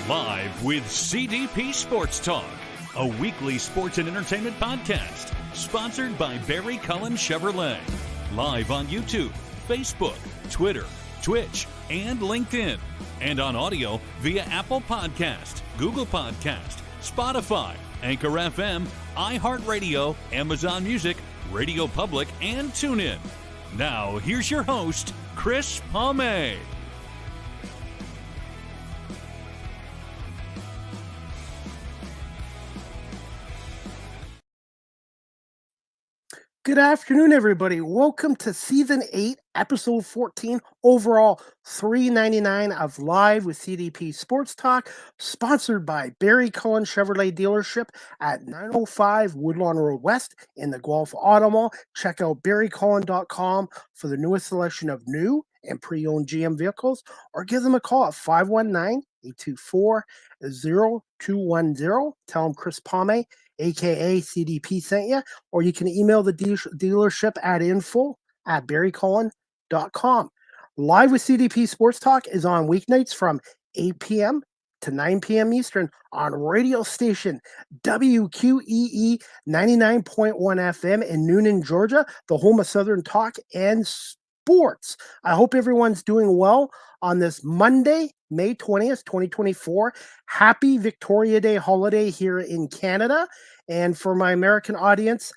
Live with CDP Sports Talk, a weekly sports and entertainment podcast sponsored by Barry Cullen Chevrolet. Live on YouTube, Facebook, Twitter, Twitch, and LinkedIn. And on audio via Apple Podcast, Google Podcast, Spotify, Anchor FM, iHeartRadio, Amazon Music, Radio Public, and TuneIn. Now, here's your host, Chris Palme. Good afternoon, everybody. Welcome to Season 8, Episode 14, overall $3.99 of Live with CDP Sports Talk, sponsored by Barry Cullen Chevrolet Dealership at 905 Woodlawn Road West in the Guelph Auto Mall. Check out barrycullen.com for the newest selection of new and pre-owned GM vehicles, or give them a call at 519-824-0210. Tell them Chris Palme, aka CDP, sent you, or you can email the dealership at info@barrycullen.com. Live with CDP Sports Talk is on weeknights from 8 p.m. to 9 p.m. Eastern on radio station WQEE 99.1 FM in Noonan, Georgia, the home of Southern Talk and Sports. I hope everyone's doing well on this Monday, May 20th, 2024. Happy Victoria Day holiday here in Canada. And for my American audience,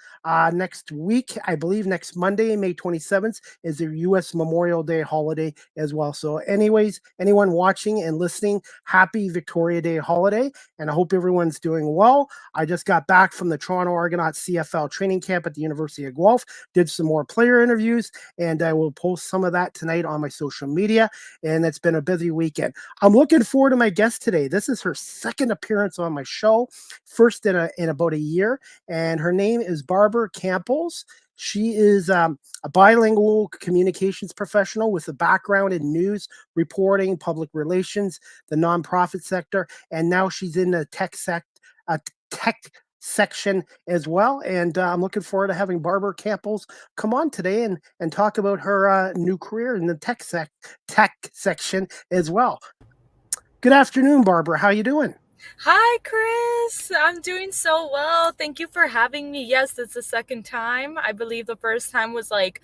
next week, I believe next Monday, May 27th, is the U.S. Memorial Day holiday as well. So anyways, anyone watching and listening, happy Victoria Day holiday. And I hope everyone's doing well. I just got back from the Toronto Argonauts CFL training camp at the University of Guelph, did some more player interviews, and I will post some of that tonight on my social media. And it's been a busy weekend. I'm looking forward to my guest today. This is her second appearance on my show, first in about a year, and her name is Campos. She is a bilingual communications professional with a background in news reporting, public relations, the nonprofit sector, and now she's in the tech section as well. And I'm looking forward to having Barbara Campos come on today and talk about her new career in the tech section as well. Good afternoon, Barbara. How you doing? Hi, Chris. I'm doing so well. Thank you for having me. Yes, it's the second time. I believe the first time was like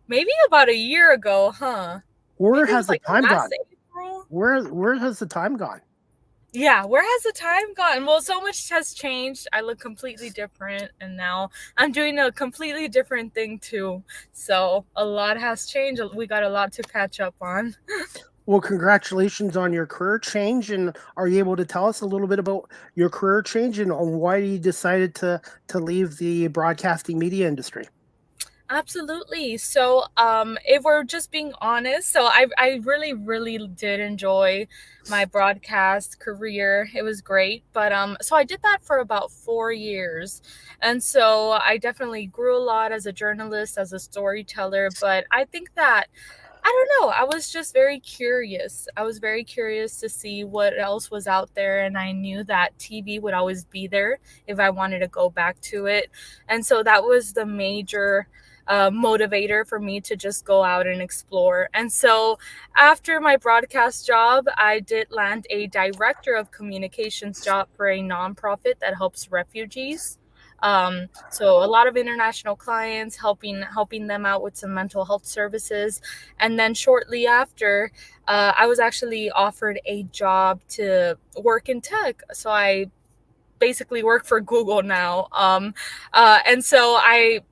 maybe about a year ago, huh? Where has the time gone? Where has the time gone? Yeah, where has the time gone? Well, so much has changed. I look completely different, and now I'm doing a completely different thing too. So a lot has changed. We got a lot to catch up on. Well, congratulations on your career change. And are you able to tell us a little bit about your career change and on why you decided to leave the broadcasting media industry? Absolutely. So if we're just being honest, so I really, really did enjoy my broadcast career. It was great. But so I did that for about 4 years. And so I definitely grew a lot as a journalist, as a storyteller. But I think that I don't know. I was just very curious. I was very curious to see what else was out there. And I knew that TV would always be there if I wanted to go back to it. And so that was the major motivator for me to just go out and explore. And so after my broadcast job, I did land a director of communications job for a nonprofit that helps refugees. So a lot of international clients, helping them out with some mental health services. And then shortly after, I was actually offered a job to work in tech. So I basically work for Google now. And so I'm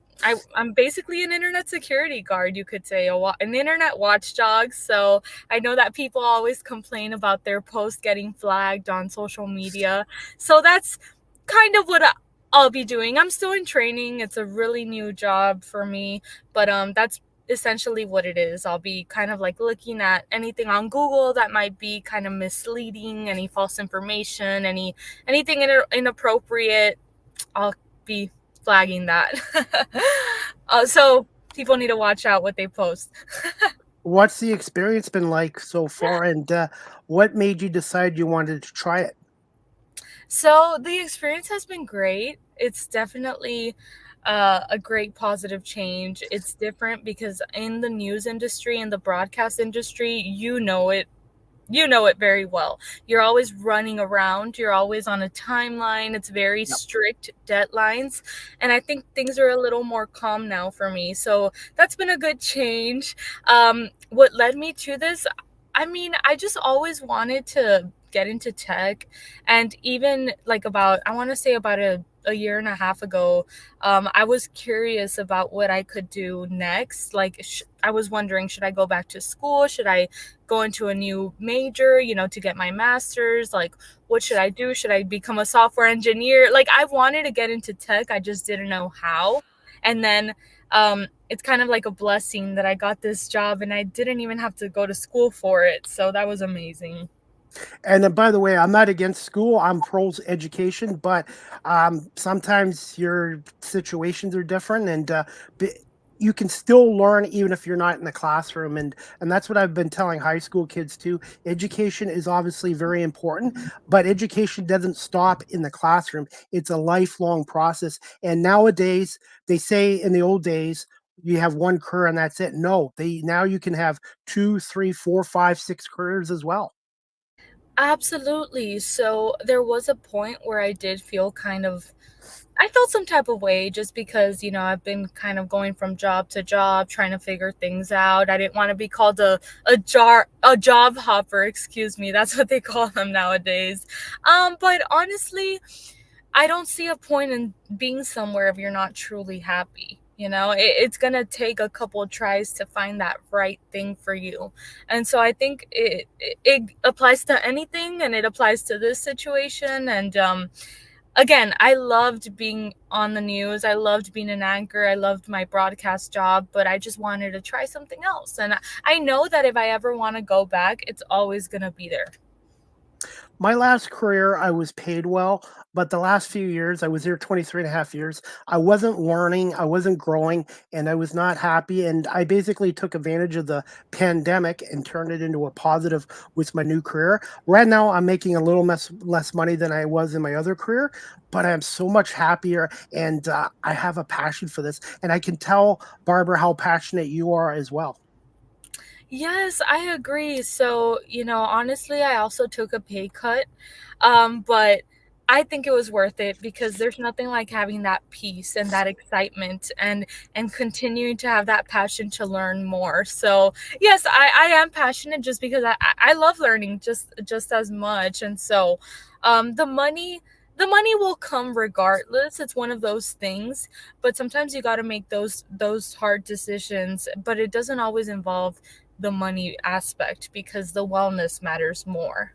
basically an internet security guard, you could say, an internet watchdog. So I know that people always complain about their posts getting flagged on social media. So that's kind of what I'll be doing. I'm still in training. It's a really new job for me, but that's essentially what it is. I'll be kind of like looking at anything on Google that might be kind of misleading, any false information, anything inappropriate. I'll be flagging that. So people need to watch out what they post. What's the experience been like so far, and what made you decide you wanted to try it? So the experience has been great. It's definitely a great positive change. It's different because in the news industry and the broadcast industry, you know it you know it very well. You're always running around, you're always on a timeline, it's very Yep. strict deadlines, and I think things are a little more calm now for me. So that's been a good change. What led me to this? I mean, I just always wanted to get into tech, and even like about, I want to say about a year and a half ago, I was curious about what I could do next. Like, I was wondering, should I go back to school? Should I go into a new major, to get my master's? Like, what should I do? Should I become a software engineer? Like, I wanted to get into tech, I just didn't know how. And then it's kind of like a blessing that I got this job and I didn't even have to go to school for it. So that was amazing. And by the way, I'm not against school. I'm pro education, but sometimes your situations are different, and b- you can still learn even if you're not in the classroom. And that's what I've been telling high school kids too. Education is obviously very important, but education doesn't stop in the classroom. It's a lifelong process. And nowadays, they say in the old days, you have one career and that's it. No, they now you can have two, three, four, five, six careers as well. Absolutely. So there was a point where I did feel kind of, I felt some type of way just because, I've been kind of going from job to job, trying to figure things out. I didn't want to be called a job hopper, excuse me. That's what they call them nowadays. But honestly, I don't see a point in being somewhere if you're not truly happy. It's gonna take a couple of tries to find that right thing for you, and so I think it applies to anything, and it applies to this situation. And again, I loved being on the news. I loved being an anchor. I loved my broadcast job, but I just wanted to try something else. And I know that if I ever want to go back, it's always gonna be there. My last career, I was paid well, but the last few years, I was there 23 and a half years. I wasn't learning, I wasn't growing, and I was not happy. And I basically took advantage of the pandemic and turned it into a positive with my new career. Right now, I'm making a little less money than I was in my other career, but I'm so much happier, and I have a passion for this. And I can tell, Barbara, how passionate you are as well. Yes, I agree. So, honestly, I also took a pay cut, but I think it was worth it because there's nothing like having that peace and that excitement and continuing to have that passion to learn more. So, yes, I am passionate just because I love learning just as much. And so, the money will come regardless. It's one of those things, but sometimes you got to make those hard decisions, but it doesn't always involve the money aspect because the wellness matters more.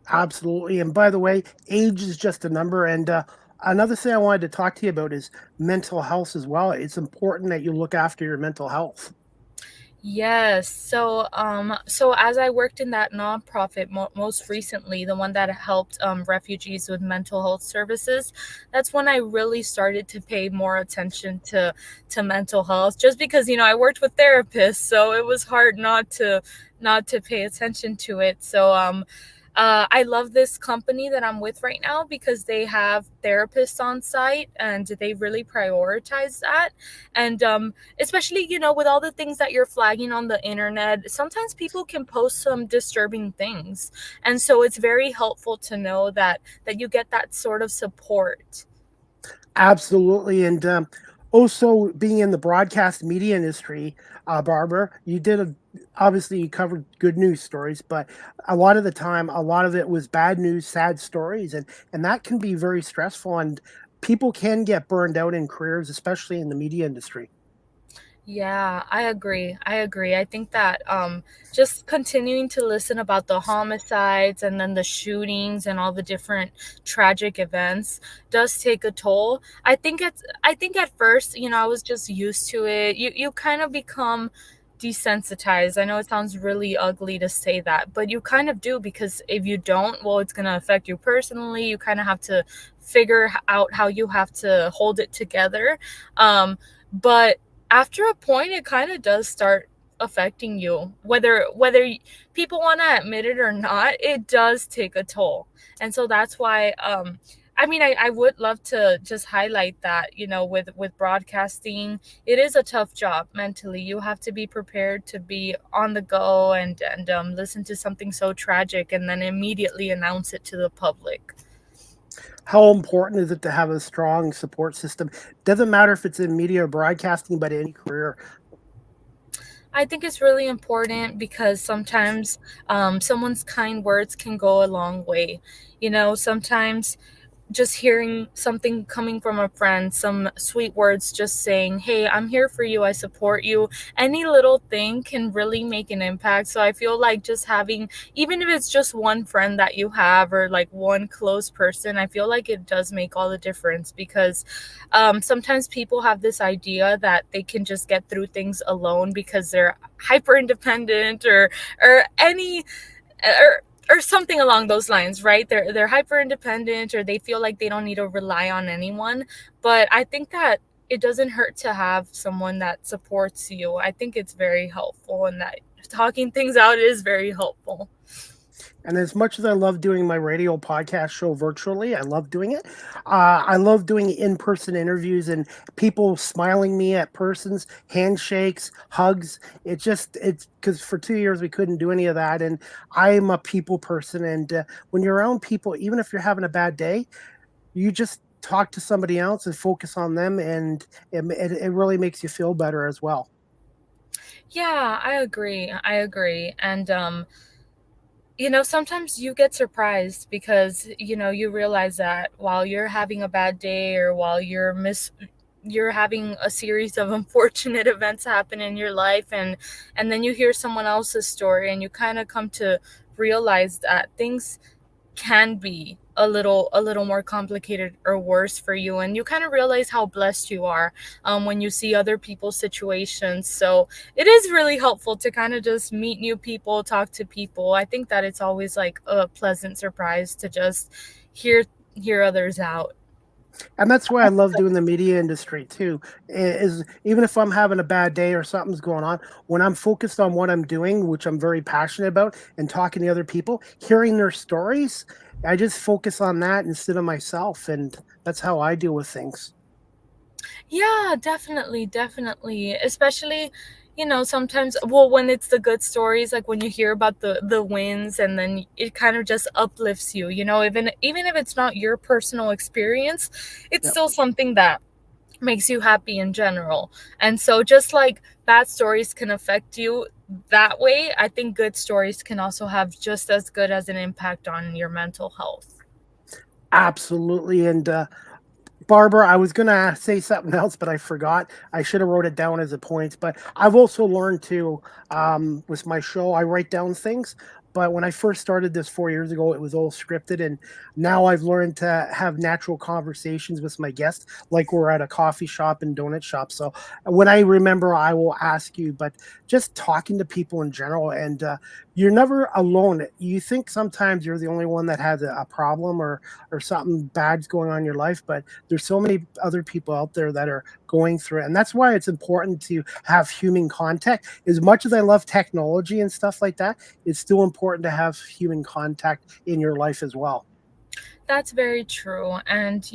Absolutely. And by the way, age is just a number. And another thing I wanted to talk to you about is mental health as well. It's important that you look after your mental health. Yes. So as I worked in that nonprofit most recently, the one that helped refugees with mental health services, that's when I really started to pay more attention to mental health. Just because I worked with therapists, so it was hard not to pay attention to it. So I love this company that I'm with right now because they have therapists on site and they really prioritize that. And especially, with all the things that you're flagging on the internet, sometimes people can post some disturbing things. And so it's very helpful to know that you get that sort of support. Absolutely. And also being in the broadcast media industry, Barbara, obviously you covered good news stories, but a lot of the time, a lot of it was bad news, sad stories, and that can be very stressful. And people can get burned out in careers, especially in the media industry. Yeah, I agree. I agree. I think that just continuing to listen about the homicides and then the shootings and all the different tragic events does take a toll. I think at first, I was just used to it. You kind of become desensitized. I know it sounds really ugly to say that, but you kind of do because if you don't, well, it's going to affect you personally. You kind of have to figure out how you have to hold it together. But after a point it kind of does start affecting you, whether people want to admit it or not. It does take a toll. And so that's why I mean, I would love to just highlight that, with broadcasting, it is a tough job mentally. You have to be prepared to be on the go and listen to something so tragic and then immediately announce it to the public. How important is it to have a strong support system? Doesn't matter if it's in media or broadcasting, but any career. I think it's really important because sometimes someone's kind words can go a long way. Sometimes just hearing something coming from a friend, some sweet words just saying, "Hey, I'm here for you. I support you." Any little thing can really make an impact. So I feel like just having, even if it's just one friend that you have or like one close person, I feel like it does make all the difference because sometimes people have this idea that they can just get through things alone because they're hyper independent or any or something along those lines, right? They're hyper independent or they feel like they don't need to rely on anyone. But I think that it doesn't hurt to have someone that supports you. I think it's very helpful and that talking things out is very helpful. And as much as I love doing my radio podcast show virtually, I love doing it. I love doing in-person interviews and people smiling me at persons, handshakes, hugs. It's because for 2 years we couldn't do any of that. And I'm a people person. And when you're around people, even if you're having a bad day, you just talk to somebody else and focus on them. And it really makes you feel better as well. Yeah, I agree. I agree. And sometimes you get surprised because, you realize that while you're having a bad day or while you're having a series of unfortunate events happen in your life and then you hear someone else's story and you kind of come to realize that things can be a little more complicated or worse for you, and you kind of realize how blessed you are when you see other people's situations. So it is really helpful to kind of just meet new people, talk to people. I think that it's always like a pleasant surprise to just hear hear others out. And that's why I love doing the media industry too. Is even if I'm having a bad day or something's going on, when I'm focused on what I'm doing, which I'm very passionate about, and talking to other people, hearing their stories, I just focus on that instead of myself, and that's how I deal with things. Yeah, definitely, definitely. Especially, sometimes, well, when it's the good stories, like when you hear about the wins and then it kind of just uplifts you, even if it's not your personal experience, it's Yeah, still something that makes you happy in general. And so just like bad stories can affect you that way, I think good stories can also have just as good as an impact on your mental health. absolutely. And Barbara, I was gonna say something else, but I forgot. I should have wrote it down as a point. But I've also learned to, with my show, I write down things. But when I first started this 4 years ago, it was all scripted, and now I've learned to have natural conversations with my guests, like we're at a coffee shop and donut shop. So when I remember, I will ask you. But just talking to people in general, and you're never alone. You think sometimes you're the only one that has a problem or something bad's going on in your life, but there's so many other people out there that are going through it. And that's why it's important to have human contact. As much as I love technology and stuff like that, it's still important to have human contact in your life as well. That's very true. And,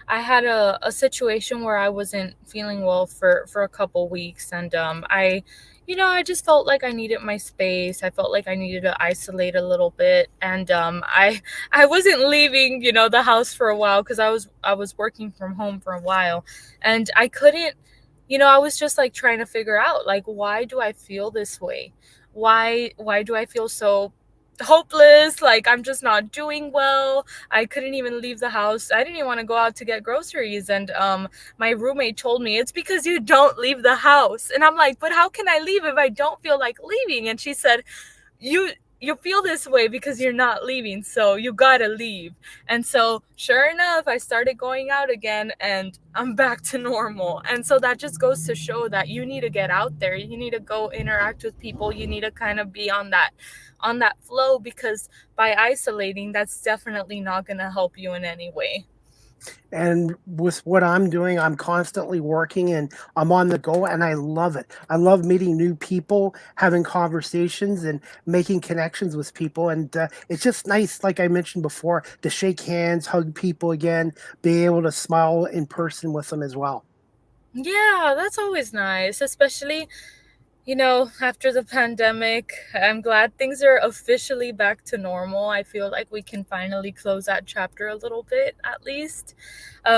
I had a situation where I wasn't feeling well for a couple weeks. And I just felt like I needed my space. I felt like I needed to isolate a little bit. And I wasn't leaving, the house for a while because I was working from home for a while. And I couldn't, I was just like trying to figure out like why do I feel this way? Why do I feel so hopeless, like I'm just not doing well. I couldn't even leave the house. I didn't even want to go out to get groceries, and my roommate told me it's because you don't leave the house. And I'm like, but how can I leave if I don't feel like leaving? And she said, you feel this way because you're not leaving, so you gotta leave. And so sure enough, I started going out again and I'm back to normal. And so that just goes to show that you need to get out there, you need to go interact with people, you need to kind of be on that flow, because by isolating, that's definitely not going to help you in any way. And with what I'm doing, I'm constantly working and I'm on the go and I love it. I love meeting new people, having conversations and making connections with people. And it's just nice, like I mentioned before, to shake hands, hug people again, be able to smile in person with them as well. Yeah, that's always nice, especially, after the pandemic. I'm glad things are officially back to normal. I feel like we can finally close that chapter a little bit, at least.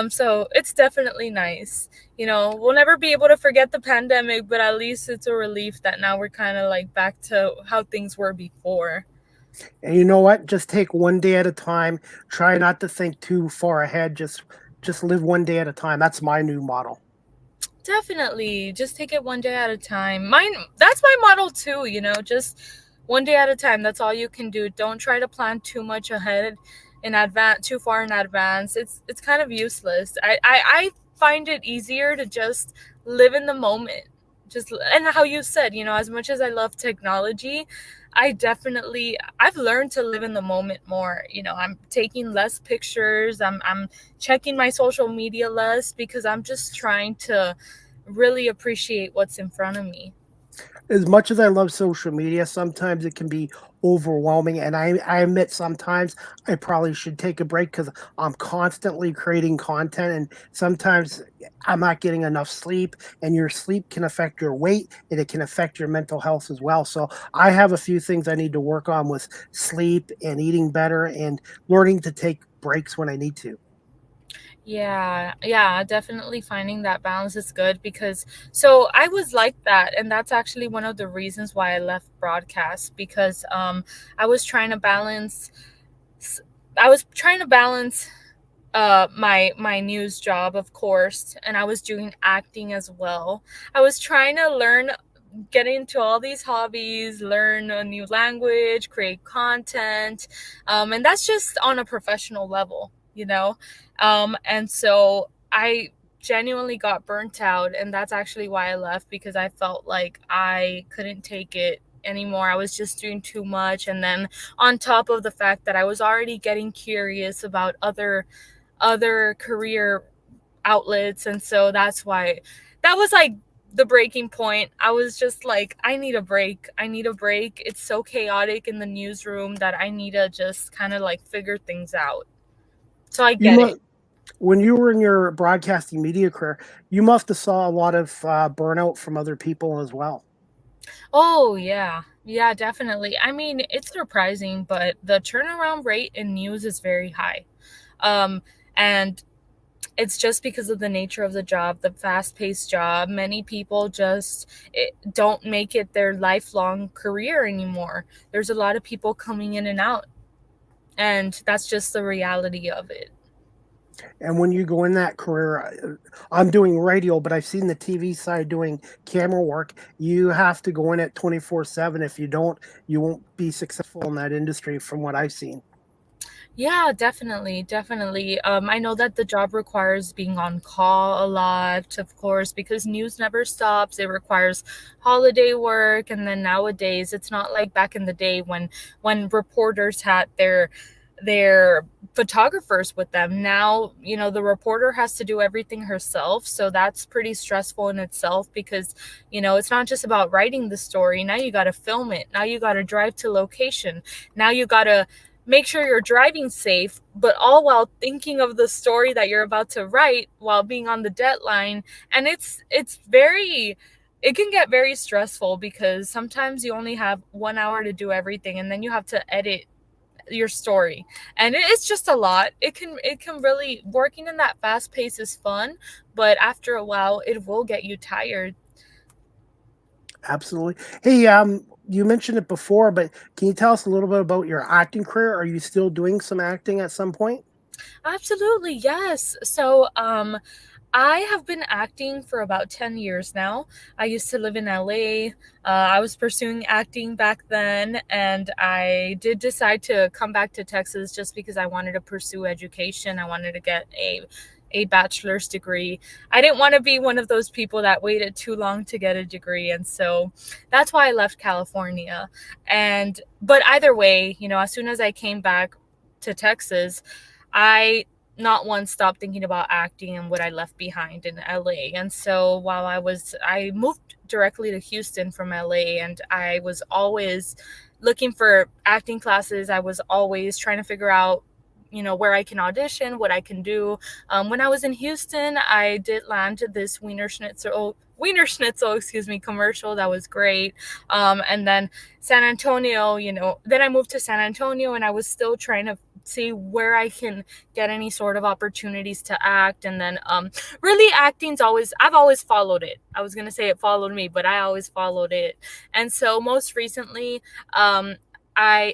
So it's definitely nice. We'll never be able to forget the pandemic, but at least it's a relief that now we're kind of like back to how things were before. And you know what? Just take one day at a time. Try not to think too far ahead. Just live one day at a time. That's my new model. Definitely. Just take it one day at a time. That's my model too, just one day at a time. That's all you can do. Don't try to plan too much ahead in advance, too far in advance. It's kind of useless. I find it easier to just live in the moment. Just, and how you said, as much as I love technology, I've learned to live in the moment more. I'm taking less pictures. I'm checking my social media less because I'm just trying to really appreciate what's in front of me. As much as I love social media, sometimes it can be overwhelming. And I admit sometimes I probably should take a break because I'm constantly creating content. And sometimes I'm not getting enough sleep, and your sleep can affect your weight and it can affect your mental health as well. So I have a few things I need to work on with sleep and eating better and learning to take breaks when I need to. Yeah, yeah, definitely finding that balance is good because so I was like that, and that's actually one of the reasons why I left broadcast because I was trying to balance s- I was trying to balance my news job, of course, and I was doing acting as well. I was trying to get into all these hobbies, learn a new language, create content, and that's just on a professional level. And so I genuinely got burnt out, and that's actually why I left because I felt like I couldn't take it anymore. I was just doing too much, and then on top of the fact that I was already getting curious about other career outlets, and so that's why that was like the breaking point. I was just like, I need a break. I need a break. It's so chaotic in the newsroom that I need to just kind of like figure things out. So I You get it. must, when you were in your broadcasting media career, you must have saw a lot of burnout from other people as well. Oh, yeah. Yeah, definitely. I mean, it's surprising, but the turnaround rate in news is very high. And it's just because of the nature of the job, the fast-paced job. Many people just don't make it their lifelong career anymore. There's a lot of people coming in and out, and that's just the reality of it. And when you go in that career, I'm doing radio, but I've seen the TV side doing camera work. You have to go in at 24/7. If you don't, you won't be successful in that industry from what I've seen. Yeah, definitely, definitely. I know that the job requires being on call a lot, of course, because news never stops. It requires holiday work, and then nowadays it's not like back in the day when reporters had their photographers with them. Now, the reporter has to do everything herself, so that's pretty stressful in itself because, it's not just about writing the story. Now you got to film it. Now you got to drive to location. Now you got to make sure you're driving safe, but all while thinking of the story that you're about to write while being on the deadline. And it can get very stressful because sometimes you only have 1 hour to do everything, and then you have to edit your story, and it's just a lot. It can really, working in that fast pace is fun, but after a while it will get you tired. Absolutely. Hey, you mentioned it before, but can you tell us a little bit about your acting career? Are you still doing some acting at some point? Absolutely, yes. So, I have been acting for about 10 years now. I used to live in LA. I was pursuing acting back then, and I did decide to come back to Texas just because I wanted to pursue education. I wanted to get a bachelor's degree. I didn't want to be one of those people that waited too long to get a degree, and so that's why I left California. But either way, as soon as I came back to Texas, I not once stopped thinking about acting and what I left behind in LA. And so while I moved directly to Houston from LA, and I was always looking for acting classes. I was always trying to figure out, where I can audition, what I can do. When I was in Houston, I did land this Wiener Schnitzel, excuse me, commercial that was great. And then San Antonio, then I moved to San Antonio, and I was still trying to see where I can get any sort of opportunities to act. And then really I've always followed it. I was going to say it followed me, but I always followed it. And so most recently,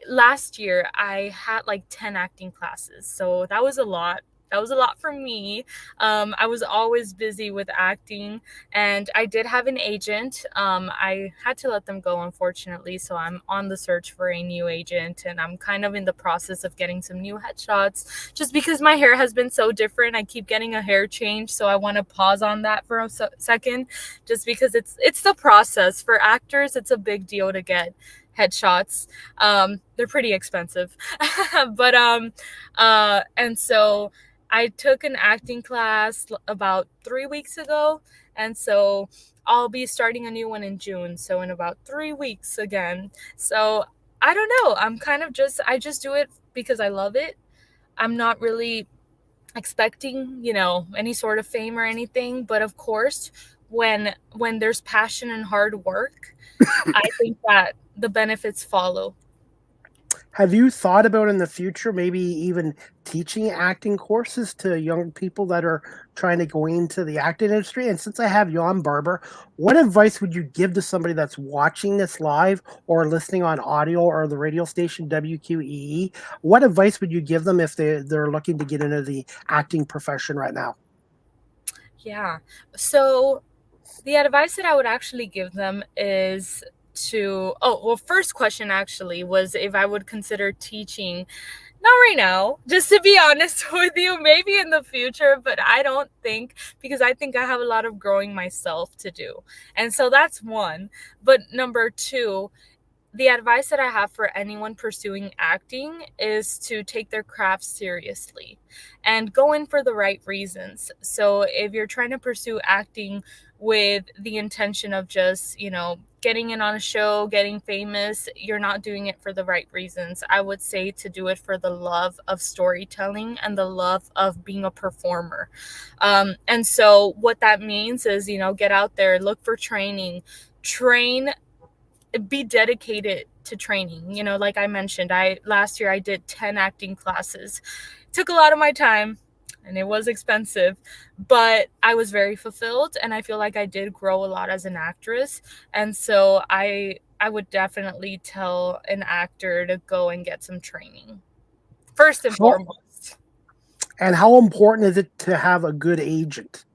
last year I had like 10 acting classes. So that was a lot. That was a lot for me. I was always busy with acting, and I did have an agent. I had to let them go, unfortunately. So I'm on the search for a new agent, and I'm kind of in the process of getting some new headshots just because my hair has been so different. I keep getting a hair change. So I want to pause on that for a second, just because it's the process. For actors, it's a big deal to get headshots. They're pretty expensive. But and so I took an acting class about 3 weeks ago, and so I'll be starting a new one in June, so in about 3 weeks again. So I don't know, I just do it because I love it. I'm not really expecting, any sort of fame or anything, but of course, when there's passion and hard work, I think that the benefits follow. Have you thought about in the future maybe even teaching acting courses to young people that are trying to go into the acting industry? And since I have you on, Barbara, what advice would you give to somebody that's watching this live or listening on audio or the radio station WQEE? What advice would you give them if they're looking to get into the acting profession right now? Yeah. So the advice that I would actually give them is first question actually was if I would consider teaching. Not right now, just to be honest with you, maybe in the future, but I don't think, because I think I have a lot of growing myself to do. And so that's one. But number two, the advice that I have for anyone pursuing acting is to take their craft seriously and go in for the right reasons. So if you're trying to pursue acting with the intention of just, getting in on a show, getting famous, you're not doing it for the right reasons. I would say to do it for the love of storytelling and the love of being a performer. And so what that means is, get out there, look for training, train, be dedicated to training. Like I mentioned, last year I did 10 acting classes. It took a lot of my time and it was expensive, but I was very fulfilled, and I feel like I did grow a lot as an actress. And so I would definitely tell an actor to go and get some training first and How, foremost. and how important is it to have a good agent?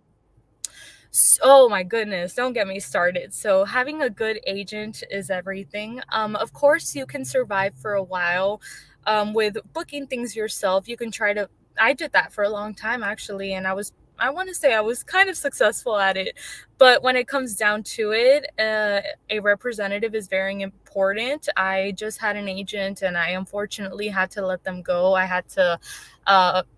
Oh my goodness, don't get me started. So having a good agent is everything. Of course, you can survive for a while with booking things yourself. You can try to. I did that for a long time actually, and I want to say I was kind of successful at it. But when it comes down to it, a representative is very important. I just had an agent, and I unfortunately had to let them go. I had to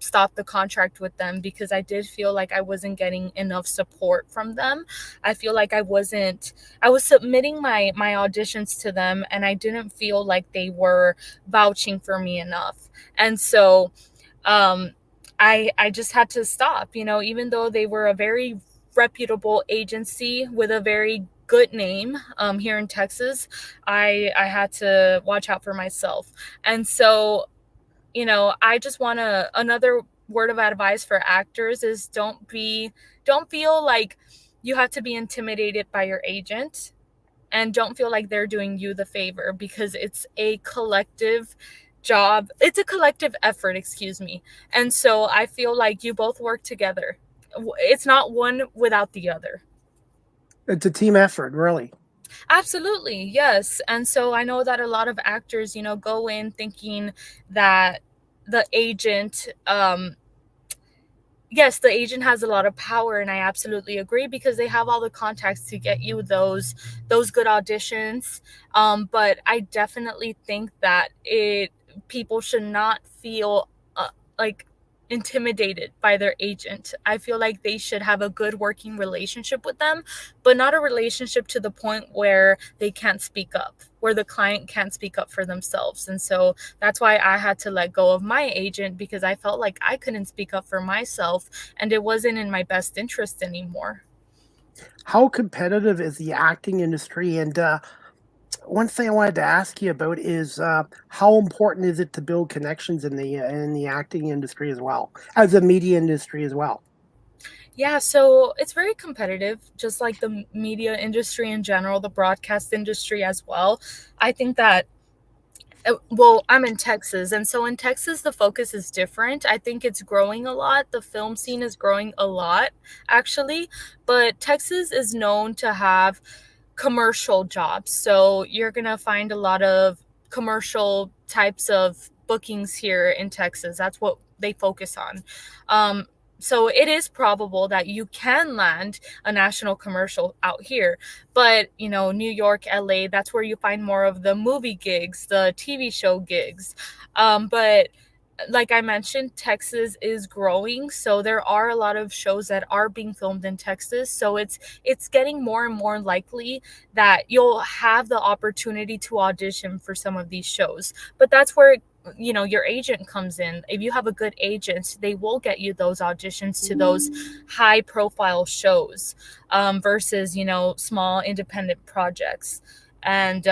stop the contract with them because I did feel like I wasn't getting enough support from them. I feel like I was submitting my auditions to them, and I didn't feel like they were vouching for me enough. And so um, I just had to stop, even though they were a very reputable agency with a very good name here in Texas. I had to watch out for myself. And so, I just want to, another word of advice for actors is don't feel like you have to be intimidated by your agent, and don't feel like they're doing you the favor, because it's a collective job. It's a collective effort, excuse me. And so I feel like you both work together. It's not one without the other. It's a team effort, really. Absolutely, yes. And so I know that a lot of actors, go in thinking that the agent, yes, the agent has a lot of power, and I absolutely agree, because they have all the contacts to get you those good auditions. But I definitely think that people should not feel like intimidated by their agent. I feel like they should have a good working relationship with them, but not a relationship to the point where they can't speak up, where the client can't speak up for themselves. And so that's why I had to let go of my agent, because I felt like I couldn't speak up for myself and it wasn't in my best interest anymore. How competitive is the acting industry? And one thing I wanted to ask you about is how important is it to build connections in the acting industry as well as the media industry as well? Yeah, so it's very competitive, just like the media industry in general, the broadcast industry as well. I think that well, I'm in Texas, and so in Texas, the focus is different. I think it's growing a lot. The film scene is growing a lot, actually. But Texas is known to have commercial jobs. So you're going to find a lot of commercial types of bookings here in Texas. That's what they focus on. Um, so it is probable that you can land a national commercial out here. But, New York, LA, that's where you find more of the movie gigs, the TV show gigs. But like I mentioned, Texas is growing, so there are a lot of shows that are being filmed in Texas. So it's getting more and more likely that you'll have the opportunity to audition for some of these shows. But that's where your agent comes in. If you have a good agent, they will get you those auditions to those high profile shows, versus small independent projects. And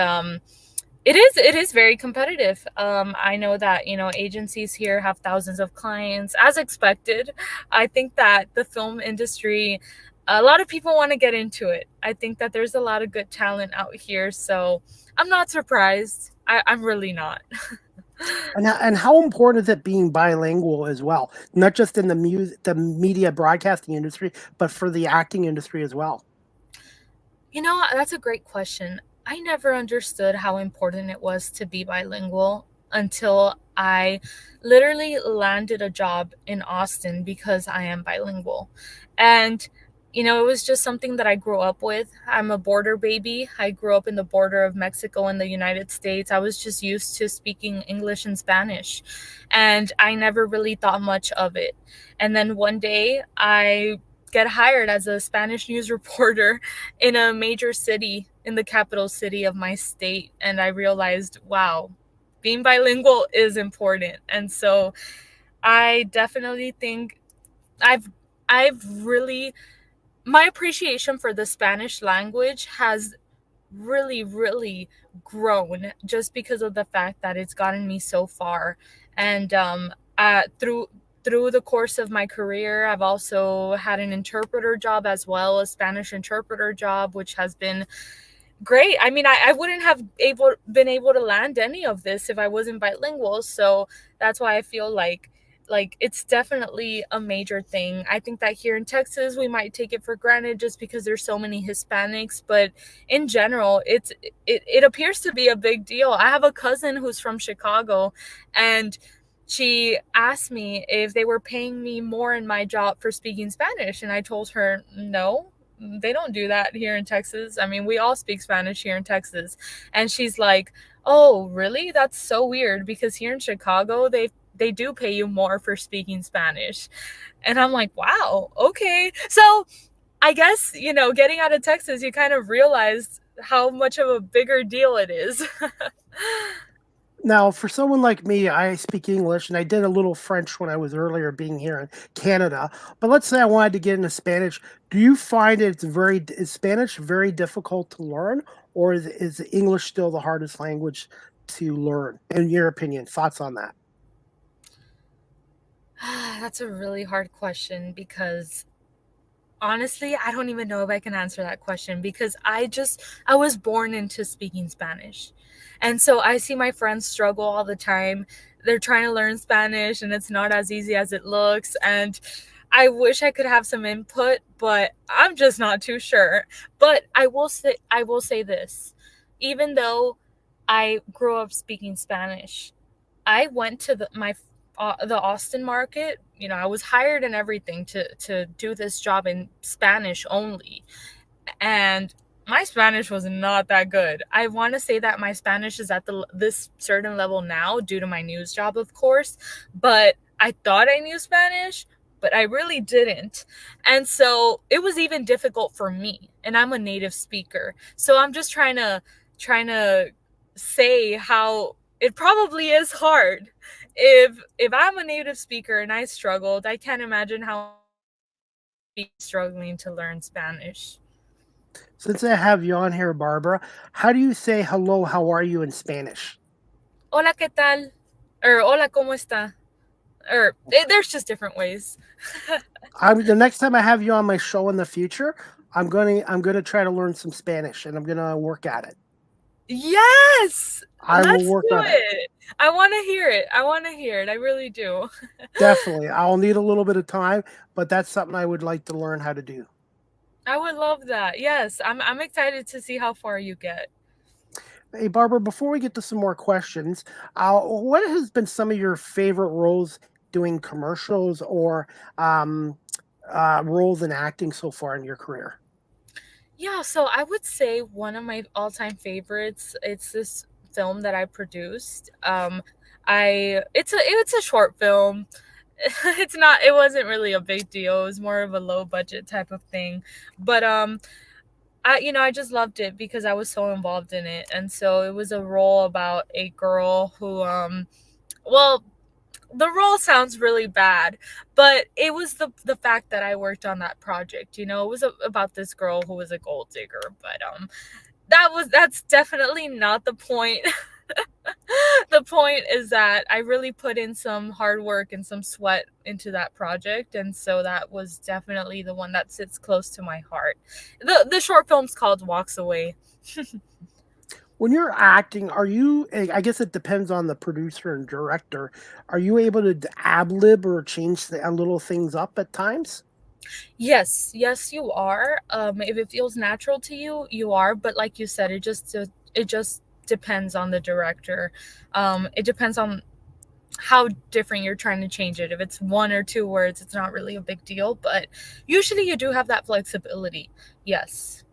it is very competitive. I know that agencies here have thousands of clients, as expected. I think that the film industry, a lot of people want to get into it. I think that there's a lot of good talent out here, so I'm not surprised. I'm really not. And how important is it being bilingual as well, not just in the media broadcasting industry, but for the acting industry as well? That's a great question. I never understood how important it was to be bilingual until I literally landed a job in Austin because I am bilingual. And, it was just something that I grew up with. I'm a border baby. I grew up in the border of Mexico and the United States. I was just used to speaking English and Spanish, and I never really thought much of it. And then one day I get hired as a Spanish news reporter in a major city, in the capital city of my state. And I realized, wow, being bilingual is important. And so I definitely think I've I've really my appreciation for the Spanish language has really, really grown just because of the fact that it's gotten me so far. And through the course of my career, I've also had an interpreter job as well, a Spanish interpreter job, which has been great. I mean, I wouldn't have been able to land any of this if I wasn't bilingual. So that's why I feel like it's definitely a major thing. I think that here in Texas we might take it for granted just because there's so many Hispanics, but in general it appears to be a big deal. I have a cousin who's from Chicago, and she asked me if they were paying me more in my job for speaking Spanish, and I told her no, they don't do that here in Texas. I mean, we all speak Spanish here in Texas. And she's like, "Oh, really? That's so weird because here in Chicago they do pay you more for speaking Spanish." And I'm like, "Wow, okay." So, I guess, getting out of Texas, you kind of realized how much of a bigger deal it is. Now, for someone like me, I speak English and I did a little French when I was earlier being here in Canada. But let's say I wanted to get into Spanish. Do you find is Spanish very difficult to learn, or is English still the hardest language to learn? In your opinion, thoughts on that? That's a really hard question because honestly, I don't even know if I can answer that question because I was born into speaking Spanish. And so I see my friends struggle all the time. They're trying to learn Spanish and it's not as easy as it looks. And I wish I could have some input, but I'm just not too sure. But I will say this. Even though I grew up speaking Spanish, I went to the Austin market. I was hired and everything to do this job in Spanish only, and my Spanish was not that good. I want to say that my Spanish is at this certain level now due to my news job, of course, but I thought I knew Spanish, but I really didn't. And so it was even difficult for me. And I'm a native speaker. So I'm just trying to say how it probably is hard. If I'm a native speaker and I struggled, I can't imagine how struggling to learn Spanish. Since I have you on here, Barbara, how do you say hello, how are you in Spanish? Hola, ¿qué tal? Or hola, ¿cómo está? Or there's just different ways. The next time I have you on my show in the future, I'm gonna try to learn some Spanish and I'm gonna work at it. Yes, I will let's work do on it. it. I want to hear it. I want to hear it. I really do. Definitely. I'll need a little bit of time, but that's something I would like to learn how to do. I would love that. Yes, I'm excited to see how far you get. Hey, Barbara, before we get to some more questions, what has been some of your favorite roles doing commercials or um, roles in acting so far in your career? Yeah, so I would say one of my all-time favorites, it's this film that I produced. I it's a short film. It wasn't really a big deal. It was more of a low budget type of thing. But I just loved it because I was so involved in it. And so it was a role about a girl who well, the role sounds really bad, but it was the fact that I worked on that project. It was about this girl who was a gold digger, but that's definitely not the point. The point is that I really put in some hard work and some sweat into that project, and so that was definitely the one that sits close to my heart. The short film's called Walks Away. When you're acting, I guess it depends on the producer and director. Are you able to ad lib or change a little things up at times? Yes, yes, you are. If it feels natural to you, you are. But like you said, it just depends on the director. It depends on how different you're trying to change it. If it's one or two words, it's not really a big deal. But usually, you do have that flexibility. Yes.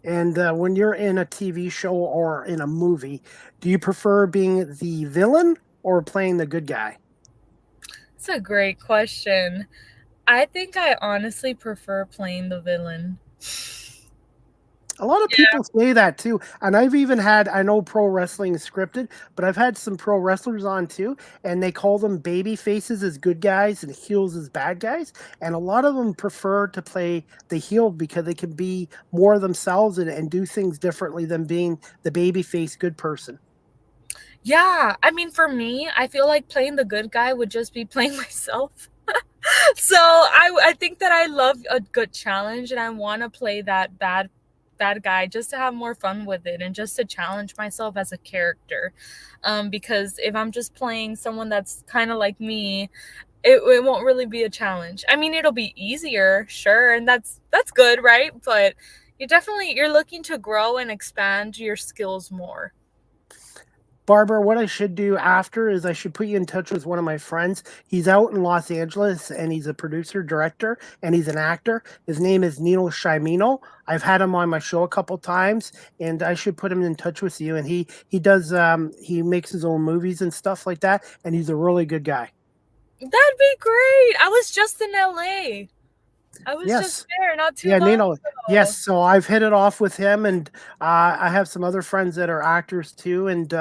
And when you're in a TV show or in a movie, do you prefer being the villain or playing the good guy? It's a great question. I think I honestly prefer playing the villain. A lot of Yeah. people say that too. And I know pro wrestling is scripted, but I've had some pro wrestlers on too, and they call them baby faces as good guys and heels as bad guys. And a lot of them prefer to play the heel because they can be more themselves and do things differently than being the baby face good person. Yeah. I mean, for me, I feel like playing the good guy would just be playing myself. So I think that I love a good challenge and I want to play that bad guy just to have more fun with it and just to challenge myself as a character. Because if I'm just playing someone that's kind of like me, it won't really be a challenge. I mean, it'll be easier, sure, and that's good, right? But you're looking to grow and expand your skills more. Barbara, what I should do after is I should put you in touch with one of my friends. He's out in Los Angeles and he's a producer, director, and he's an actor. His name is Nino Shimino. I've had him on my show a couple times, and I should put him in touch with you. And he makes his own movies and stuff like that, and he's a really good guy. That'd be great. I was just in LA. I was just Yes. there not too Yeah, long Nino. ago. Yes, so I've hit it off with him, and I have some other friends that are actors too, and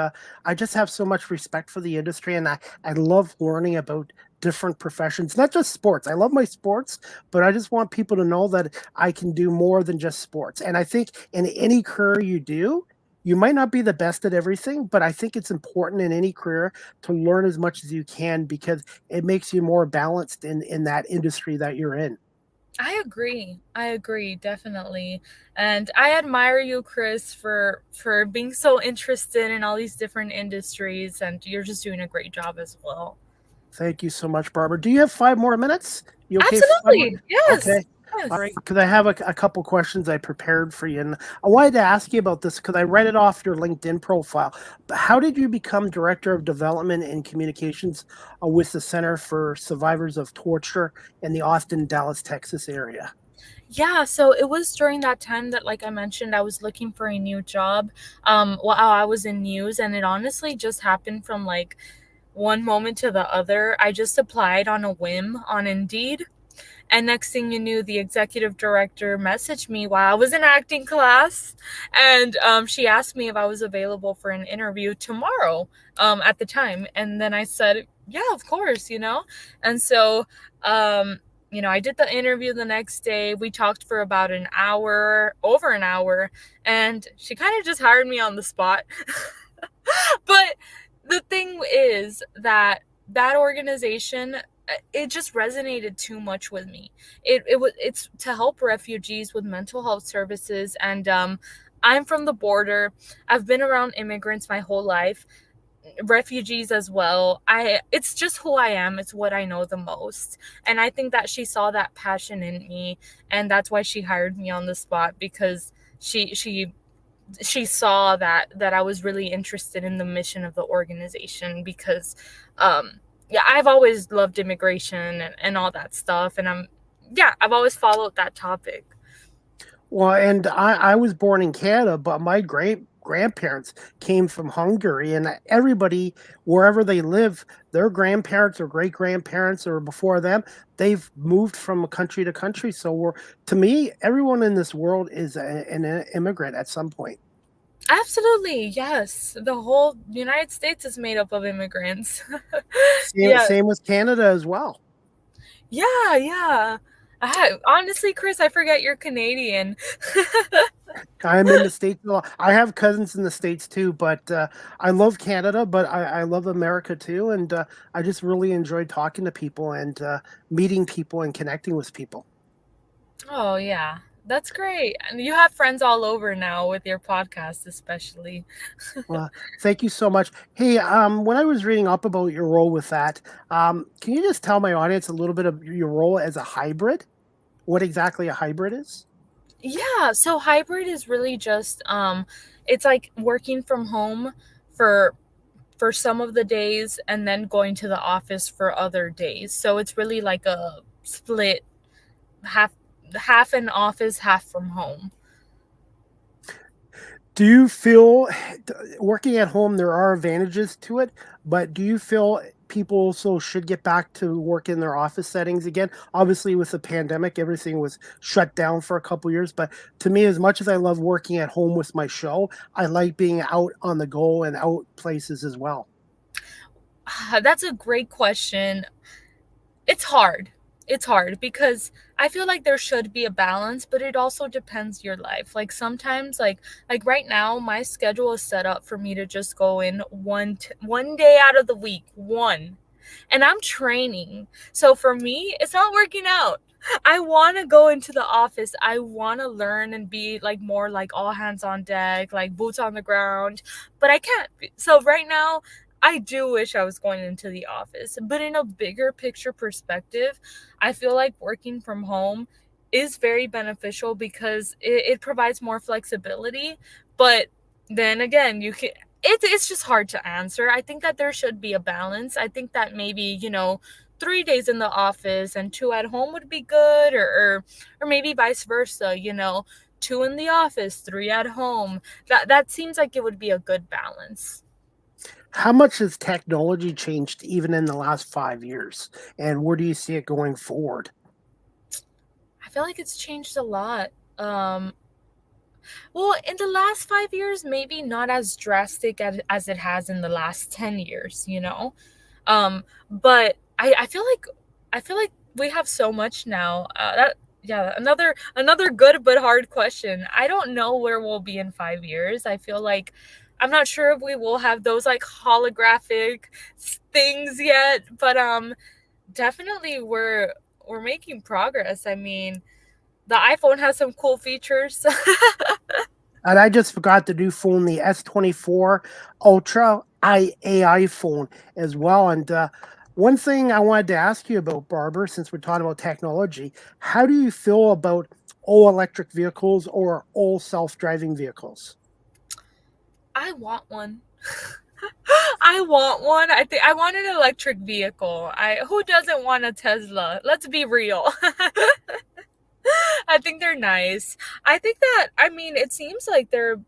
I just have so much respect for the industry, and I love learning about different professions, not just sports. I love my sports, but I just want people to know that I can do more than just sports. And I think in any career you do, you might not be the best at everything, but I think it's important in any career to learn as much as you can because it makes you more balanced in that industry that you're in. I agree. I agree, definitely. And I admire you, Chris, for being so interested in all these different industries, and you're just doing a great job as well. Thank you so much, Barbara. Do you have 5 more minutes? You okay for 5 more? Absolutely. Yes. Okay. All right. Yes. Because I have a couple questions I prepared for you. And I wanted to ask you about this because I read it off your LinkedIn profile. But how did you become Director of Development and Communications with the Center for Survivors of Torture in the Austin, Dallas, Texas area? Yeah, so it was during that time that, like I mentioned, I was looking for a new job. While I was in news, and it honestly just happened from like one moment to the other. I just applied on a whim on Indeed. And next thing you knew, the executive director messaged me while I was in acting class. And she asked me if I was available for an interview tomorrow at the time. And then I said, yeah, of course, you know. And so, I did the interview the next day. We talked for about an hour, over an hour. And she kind of just hired me on the spot. But the thing is that organization, it just resonated too much with me. It's to help refugees with mental health services, and I'm from the border. I've been around immigrants my whole life, refugees as well. It's just who I am. It's what I know the most. And I think that she saw that passion in me, and that's why she hired me on the spot, because she saw that I was really interested in the mission of the organization, because yeah, I've always loved immigration and all that stuff, and I've always followed that topic. Well, and I was born in Canada, but my great grandparents came from Hungary, and everybody, wherever they live, their grandparents or great grandparents or before them, they've moved from country to country. So to me, everyone in this world is an immigrant at some point. Absolutely, yes. The whole United States is made up of immigrants. Same, Yeah, same with Canada as well. yeah, yeah. Honestly, Chris, I forget you're Canadian. I'm in the States a lot. I have cousins in the States too, but I love Canada, but I love America too. And I just really enjoy talking to people and meeting people and connecting with people. Oh, yeah. That's great. And you have friends all over now with your podcast, especially. Well, thank you so much. Hey, when I was reading up about your role with that, can you just tell my audience a little bit of your role as a hybrid? What exactly a hybrid is? Yeah, so hybrid is really just it's like working from home for some of the days and then going to the office for other days. So it's really like a split, half half in office, half from home. Do you feel working at home, there are advantages to it, but do you feel people also should get back to work in their office settings again? Obviously, with the pandemic, everything was shut down for a couple years. But to me, as much as I love working at home with my show, I like being out on the go and out places as well. That's a great question. It's hard. It's hard because I feel like there should be a balance, but it also depends your life. Like sometimes like right now my schedule is set up for me to just go in one day out of the week, one. And I'm training. So for me, it's not working out. I want to go into the office. I want to learn and be like more like all hands on deck, like boots on the ground, but I can't. So right now, I do wish I was going into the office, but in a bigger picture perspective, I feel like working from home is very beneficial because it provides more flexibility. But then again, it's just hard to answer. I think that there should be a balance. I think that maybe, 3 days in the office and two at home would be good, or maybe vice versa, two in the office, three at home. That seems like it would be a good balance. How much has technology changed even in the last 5 years? And where do you see it going forward? I feel like it's changed a lot. Um, well, in the last 5 years, maybe not as drastic as it has in the last 10 years, But I feel like we have so much now. Yeah, another good but hard question. I don't know where we'll be in 5 years. I feel like I'm not sure if we will have those like holographic things yet, but definitely we're making progress. I mean, the iPhone has some cool features. And I just forgot the new phone, the S24 Ultra AI phone as well. And one thing I wanted to ask you about, Barbara, since we're talking about technology, how do you feel about all electric vehicles or all self-driving vehicles? I want one. I want one. I think I want an electric vehicle. I Who doesn't want a Tesla? Let's be real. I think they're nice. I think that I mean it seems like they're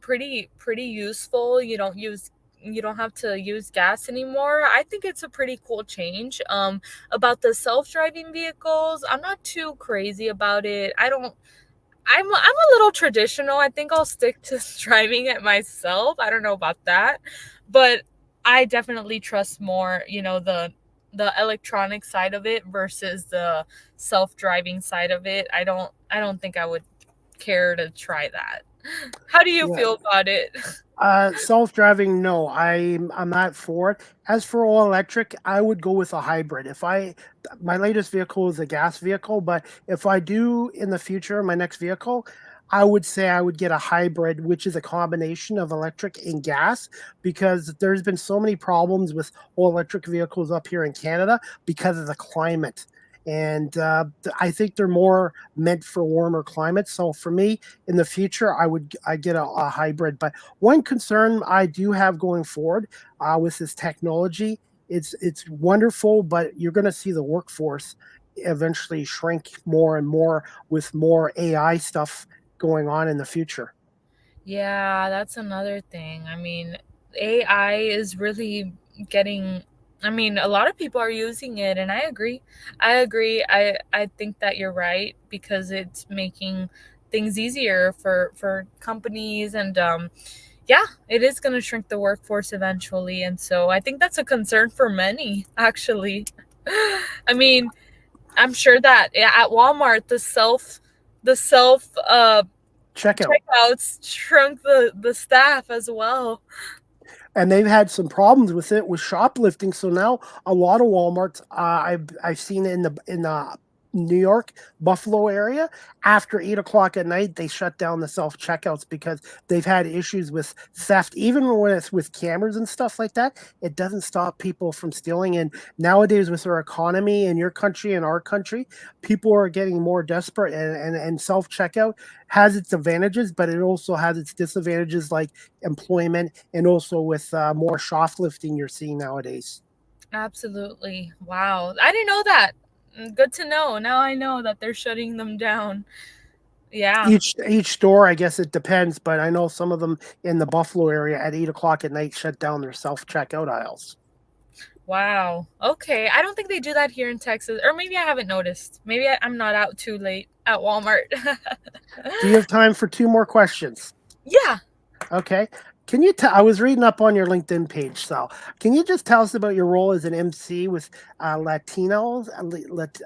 pretty useful. You don't use you don't have to use gas anymore. I think it's a pretty cool change. About the self-driving vehicles, I'm not too crazy about it. I'm a little traditional. I think I'll stick to driving it myself. I don't know about that, but I definitely trust more, the electronic side of it versus the self-driving side of it. I don't think I would care to try that. How do you Yeah. feel about it? Self-driving, no, I'm not for it. As for all electric, I would go with a hybrid. My latest vehicle is a gas vehicle, but if I do in the future, my next vehicle, I would say I would get a hybrid, which is a combination of electric and gas, because there's been so many problems with all electric vehicles up here in Canada because of the climate. And I think they're more meant for warmer climates. So for me, in the future, I get a hybrid. But one concern I do have going forward with this technology, it's wonderful, but you're going to see the workforce eventually shrink more and more with more AI stuff going on in the future. Yeah, that's another thing. I mean, AI is really getting, I mean, a lot of people are using it, and I agree. I agree. I think that you're right because it's making things easier for companies, and yeah, it is going to shrink the workforce eventually, and so I think that's a concern for many actually. I mean, I'm sure that at Walmart the self Checkout. checkouts shrunk the staff as well. And they've had some problems with it with shoplifting. So now a lot of WalMarts, I've seen it in the New York Buffalo area. After 8 o'clock at night, they shut down the self checkouts because they've had issues with theft. Even when it's with cameras and stuff like that, it doesn't stop people from stealing. And nowadays, with our economy in your country and our country, people are getting more desperate, and self checkout has its advantages, but it also has its disadvantages, like employment, and also with more shoplifting you're seeing nowadays. Absolutely. Wow. I didn't know that. Good to know. Now I know that they're shutting them down. Yeah. Each store, I guess it depends, but I know some of them in the Buffalo area at 8 o'clock at night shut down their self checkout aisles. Wow. Okay. I don't think they do that here in Texas. Or maybe I haven't noticed. Maybe I'm not out too late at Walmart. Do you have time for two more questions? Yeah. Okay. Can you tell? I was reading up on your LinkedIn page, so can you just tell us about your role as an MC with Latinos?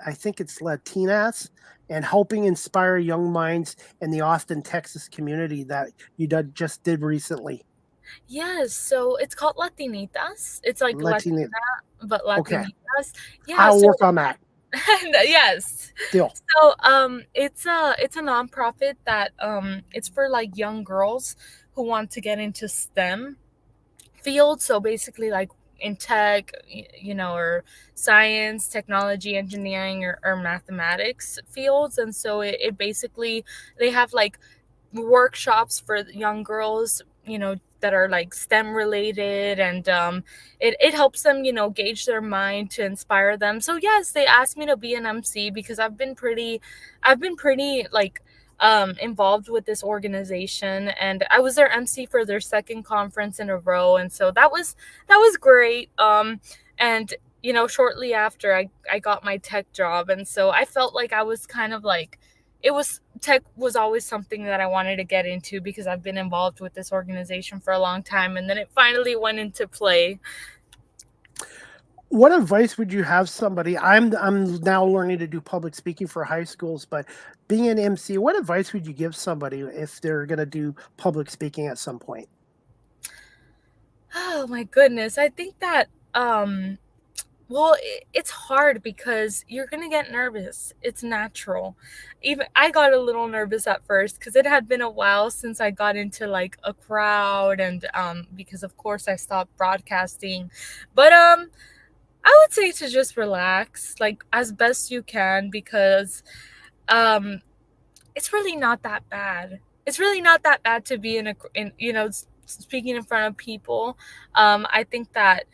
I think it's Latinas, and helping inspire young minds in the Austin, Texas community that just did recently. Yes. So it's called Latinitas. It's like Latina, Latina. but Okay, Latinitas. Yeah. I'll So work on that. yes. Deal. So it's a nonprofit that it's for like young girls who want to get into STEM fields. So basically like in tech, or science, technology, engineering, or mathematics fields. And so it basically they have like workshops for young girls, that are like STEM related, and it helps them, gauge their mind to inspire them. So yes, they asked me to be an MC because I've been pretty like involved with this organization, and I was their MC for their second conference in a row, and so that was great. And shortly after I got my tech job, and so I felt like I was kind of like it was tech was always something that I wanted to get into because I've been involved with this organization for a long time, and then it finally went into play. What advice would you have somebody? I'm now learning to do public speaking for high schools, but being an MC, what advice would you give somebody if they're going to do public speaking at some point? Oh my goodness. I think that well, it's hard because you're going to get nervous. It's natural. Even I got a little nervous at first cuz it had been a while since I got into like a crowd, and because of course I stopped broadcasting. But I would say to just relax, like as best you can, because um it's really not that bad. It's really not that bad to be speaking in front of people. I think that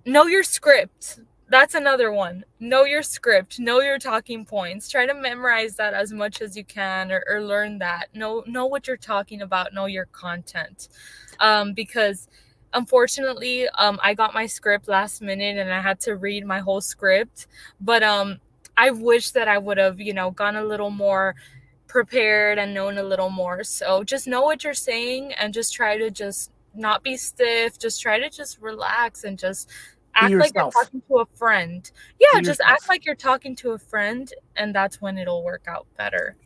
know your script. That's another one. Know your script. Know your talking points. Try to memorize that as much as you can, or learn that. Know what you're talking about. Know your content, because unfortunately, I got my script last minute and I had to read my whole script. But I wish that I would have, gone a little more prepared and known a little more. So just know what you're saying and just try to just not be stiff. Just try to just relax and just Be act like you're yourself. talking to a friend. Be Yeah, just act yourself. like you're talking to a friend, and that's when it'll work out better.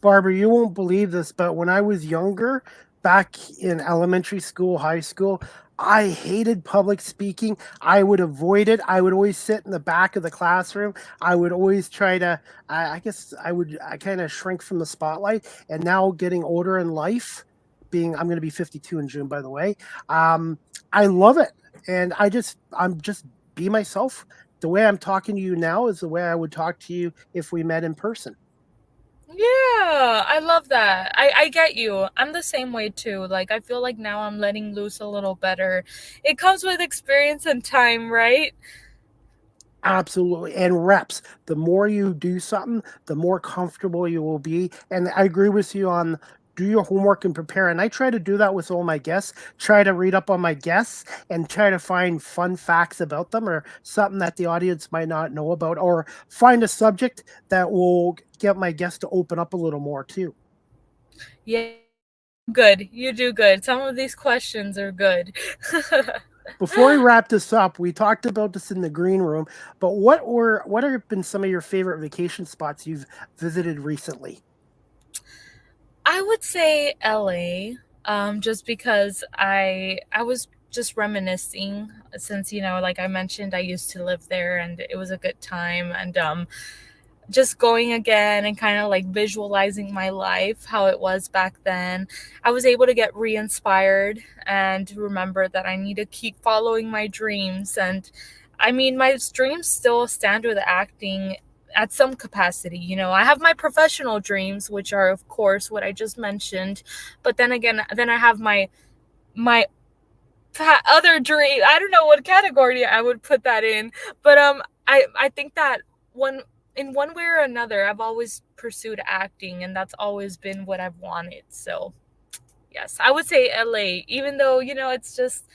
Barbara, you won't believe this, but when I was younger, back in elementary school, high school, I hated public speaking. I would avoid it. I would always sit in the back of the classroom. I would always try to, I guess I kind of shrink from the spotlight. And now getting older in life, I'm going to be 52 in June, by the way. I love it. And I'm just be myself. The way I'm talking to you now is the way I would talk to you if we met in person. Yeah, I love that. I get you. I'm the same way too. Like, I feel like now I'm letting loose a little better. It comes with experience and time, right? Absolutely. And reps. The more you do something, the more comfortable you will be. And I agree with you on do your homework and prepare. And I try to do that with all my guests. Try to read up on my guests and try to find fun facts about them or something that the audience might not know about, or find a subject that will get my guests to open up a little more too. Yeah, good. You do good. Some of these questions are good. Before we wrap this up, we talked about this in the green room, but what have been some of your favorite vacation spots you've visited recently? I would say LA, just because I was just reminiscing since, like I mentioned, I used to live there and it was a good time. And just going again and kind of like visualizing my life, how it was back then, I was able to get re-inspired and remember that I need to keep following my dreams. And I mean, my dreams still stand with acting at some capacity. I have my professional dreams, which are of course what I just mentioned, but then again, then I have my other dream. I don't know what category I would put that in, but I think that one in one way or another, I've always pursued acting, and that's always been what I've wanted. So yes, I would say LA, even though it's just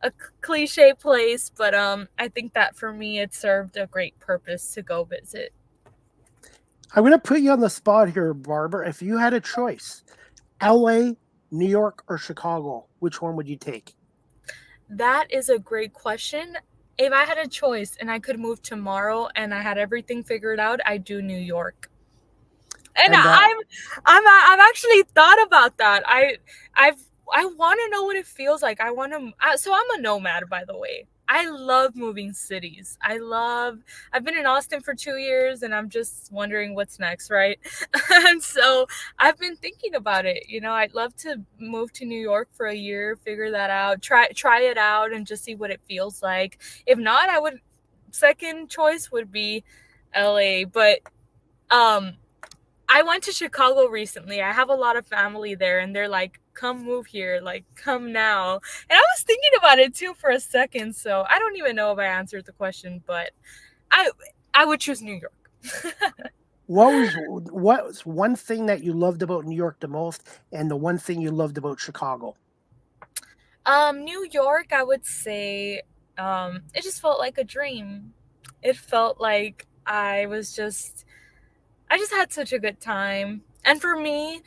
a cliche place, but I think that for me it served a great purpose to go visit. I'm going to put you on the spot here, Barbara. If you had a choice, LA, New York, or Chicago, which one would you take? That is a great question. If I had a choice and I could move tomorrow and I had everything figured out, I'd do New York. And And I've actually thought about that. I've I want to know what it feels like. So I'm a nomad, by the way. I love moving cities. I've been in Austin for 2 years and I'm just wondering what's next, right? And so I've been thinking about it. I'd love to move to New York for a year, figure that out, try it out and just see what it feels like. If not, second choice would be LA. But um I went to Chicago recently. I have a lot of family there, and they're like, come move here, like, come now. And I was thinking about it too for a second. So I don't even know if I answered the question, but I I would choose New York. what was one thing that you loved about New York the most, and the one thing you loved about Chicago? New York, I would say, it just felt like a dream. It felt like I just had such a good time. And for me,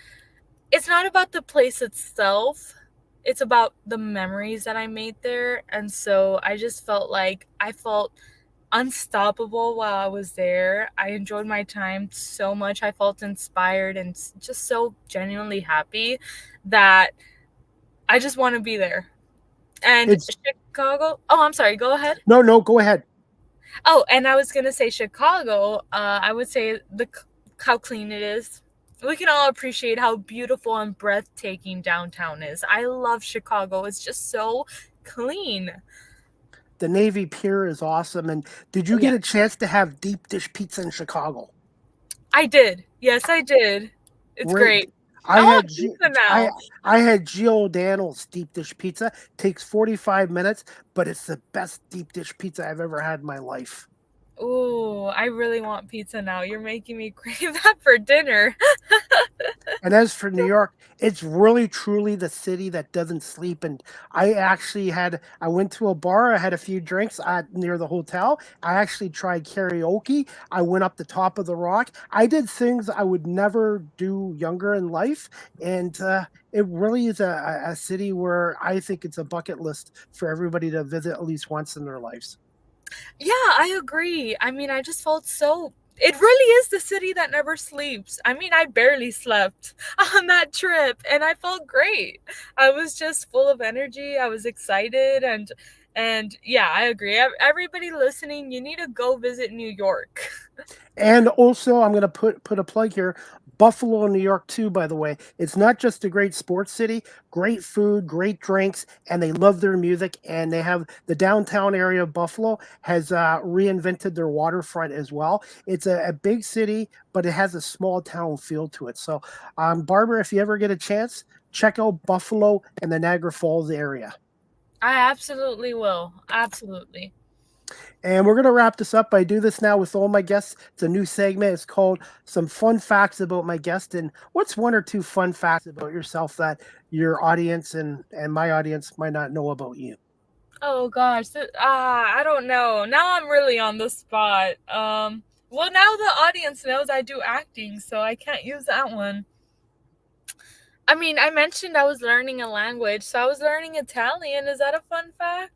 it's not about the place itself. It's about the memories that I made there. And so I just felt like I felt unstoppable while I was there. I enjoyed my time so much. I felt inspired and just so genuinely happy that I just want to be there. And It's Chicago, oh, I'm sorry, go ahead. no, no, go ahead. Oh, and I was gonna say Chicago. I would say how clean it is. We can all appreciate how beautiful and breathtaking downtown is. I love Chicago. It's just so clean. The Navy Pier is awesome. And did you get Yeah, a chance to have deep dish pizza in Chicago? I did. Yes, I did. It's Where great. I I want had pizza I now. I had Giordano's deep dish pizza. Takes 45 minutes, but it's the best deep dish pizza I've ever had in my life. Ooh, I really want pizza now. You're making me crave that for dinner. And as for New York, it's really truly the city that doesn't sleep. And I went to a bar, I had a few drinks near the hotel. I actually tried karaoke. I went up the top of the rock. I did things I would never do younger in life. And it really is a city where I think it's a bucket list for everybody to visit at least once in their lives. Yeah, I agree. I mean, I just felt so. It really is the city that never sleeps. I mean, I barely slept on that trip and I felt great. I was just full of energy. I was excited and yeah, I agree. Everybody listening, you need to go visit New York. And also, I'm going to put a plug here. Buffalo, New York, too. By the way, it's not just a great sports city. Great food, great drinks, and they love their music. And they have the downtown area of Buffalo has reinvented their waterfront as well. It's a big city, but it has a small town feel to it. So, Barbara, if you ever get a chance, check out Buffalo and the Niagara Falls area. I absolutely will. Absolutely. And we're going to wrap this up. I do this now with all my guests. It's a new segment. It's called Some Fun Facts About My Guest. And what's one or two fun facts about yourself that your audience and my audience might not know about you? Oh gosh, I don't know. Now I'm really on the spot. Well, now the audience knows I do acting, so I can't use that one. I mean, I mentioned I was learning a language, so I was learning Italian. Is that a fun fact?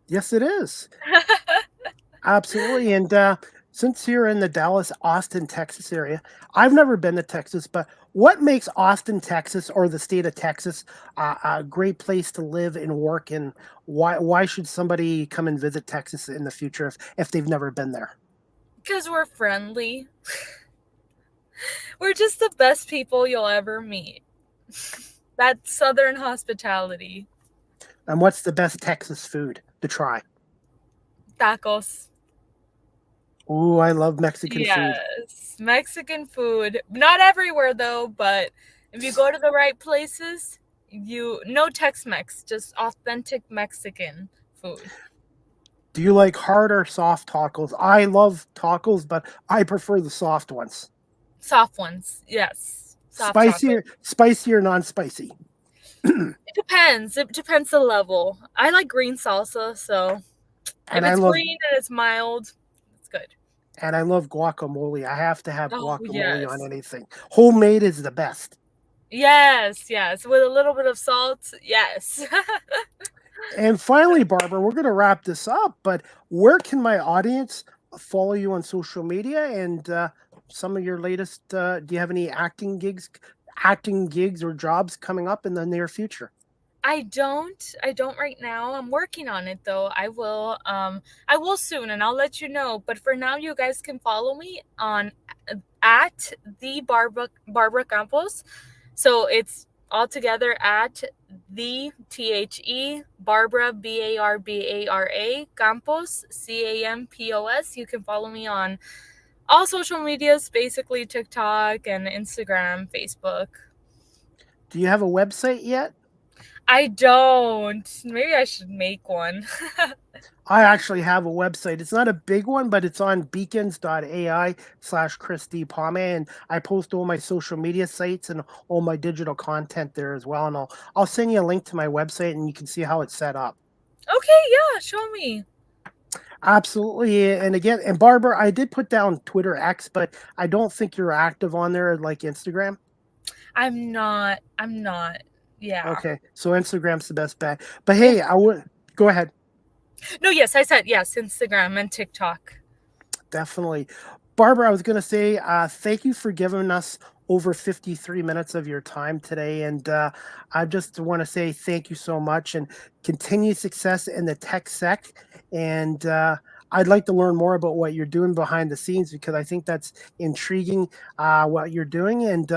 Yes, it is. Absolutely. And since you're in the Dallas, Austin, Texas area, I've never been to Texas, but what makes Austin, Texas, or the state of Texas a great place to live and work? And why should somebody come and visit Texas in the future if they've never been there? Because we're friendly. We're just the best people you'll ever meet. That Southern hospitality. And what's the best Texas food to try? Tacos. Oh, I love Mexican food. Yes, Mexican food. Not everywhere though, but if you go to the right places, you no Tex-Mex, just authentic Mexican food. Do you like hard or soft tacos? I love tacos, but I prefer the soft ones. Soft ones, yes. Soft chocolate. Spicy or non-spicy? It depends. It depends the level. I like green salsa, so if And I it's love green and it's mild, it's good. and I love guacamole. I have to have Oh guacamole on yes. anything. Homemade is the best. Yes, yes. With a little bit of salt, yes. And finally, Barbara, we're going to wrap this up. But where can my audience follow you on social media and some of your latest? Do you have any acting gigs or jobs coming up in the near future? I don't. I don't right now. I'm working on it though. I will soon and I'll let you know. But for now you guys can follow me on at the Barbara Campos. So it's all together at the Barbara Barbara Campos Campos. You can follow me on all social medias, basically TikTok and Instagram, Facebook. Do you have a website yet? I don't. Maybe I should make one. I actually have a website. It's not a big one, but it's on beacons.ai/Christy Palme. And I post all my social media sites and all my digital content there as well. And I'll send you a link to my website and you can see how it's set up. Okay, yeah, show me. Absolutely. And again, and Barbara, I did put down Twitter X, but I don't think you're active on there like Instagram. I'm not. I'm not. Yeah. Okay. So Instagram's the best bet. But hey, I would go ahead. No, yes, I said yes, Instagram and TikTok. Definitely. Barbara, I was going to say thank you for giving us over 53 minutes of your time today. And I just want to say thank you so much and continued success in the tech sec. And I'd like to learn more about what you're doing behind the scenes because I think that's intriguing what you're doing. And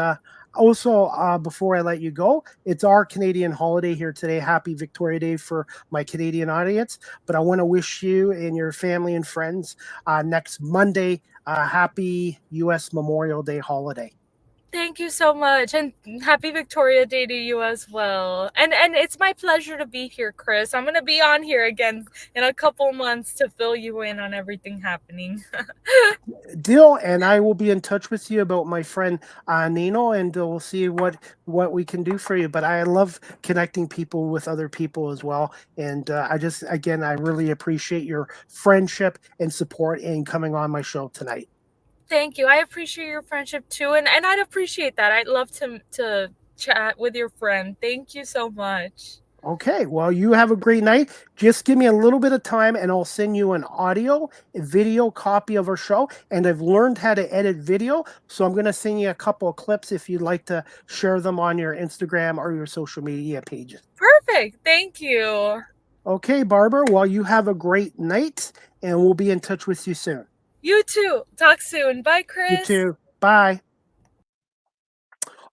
also, before I let you go, it's our Canadian holiday here today. Happy Victoria Day for my Canadian audience. But I want to wish you and your family and friends next Monday happy U.S. Memorial Day holiday. Thank you so much, and happy Victoria Day to you as well. And it's my pleasure to be here, Chris. I'm gonna be on here again in a couple months to fill you in on everything happening. Deal, and I will be in touch with you about my friend Nino, and we'll see what we can do for you. But I love connecting people with other people as well, and I really appreciate your friendship and support in coming on my show tonight. Thank you. I appreciate your friendship too, and I'd appreciate that. I'd love to chat with your friend. Thank you so much. Okay, well, you have a great night. Just give me a little bit of time and I'll send you an audio, a video copy of our show. And I've learned how to edit video. So I'm going to send you a couple of clips if you'd like to share them on your Instagram or your social media pages. Perfect. Thank you. Okay, Barbara, well, you have a great night and we'll be in touch with you soon. You too. Talk soon. Bye, Chris. You too. Bye.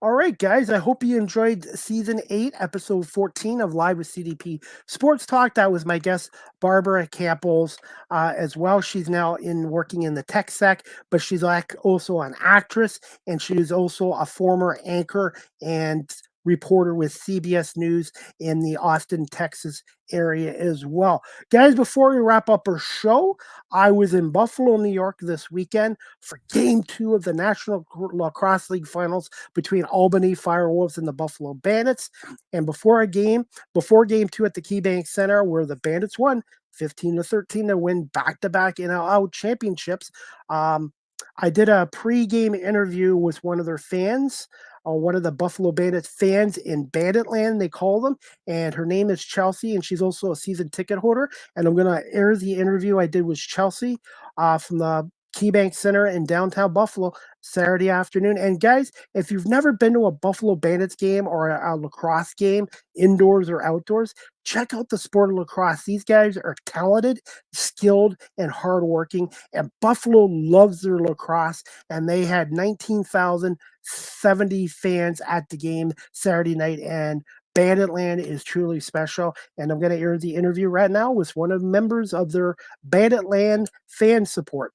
All right, guys, I hope you enjoyed season 8, episode 14 of Live with CDP Sports Talk. That was my guest, Barbara Campos, as well. She's now working in the tech sec, but she's also an actress, and she's also a former anchor and reporter with CBS News in the Austin, Texas area as well. Guys, before we wrap up our show, I was in Buffalo, New York this weekend for game 2 of the National Lacrosse League Finals between Albany Firewolves and the Buffalo Bandits. And before game 2 at the KeyBank Center, where the Bandits won 15-13 to win back-to-back NLL championships, I did a pre-game interview with one of their fans, one of the Buffalo Bandits fans in Banditland, they call them, and her name is Chelsea, and she's also a season ticket holder. And I'm going to air the interview I did with Chelsea from the KeyBank Center in downtown Buffalo Saturday afternoon. And guys, if you've never been to a Buffalo Bandits game or a lacrosse game, indoors or outdoors, check out the sport of lacrosse. These guys are talented, skilled, and hardworking, and Buffalo loves their lacrosse, and they had 19,070 fans at the game Saturday night, and Banditland is truly special. And I'm going to air the interview right now with one of the members of their Banditland fan support.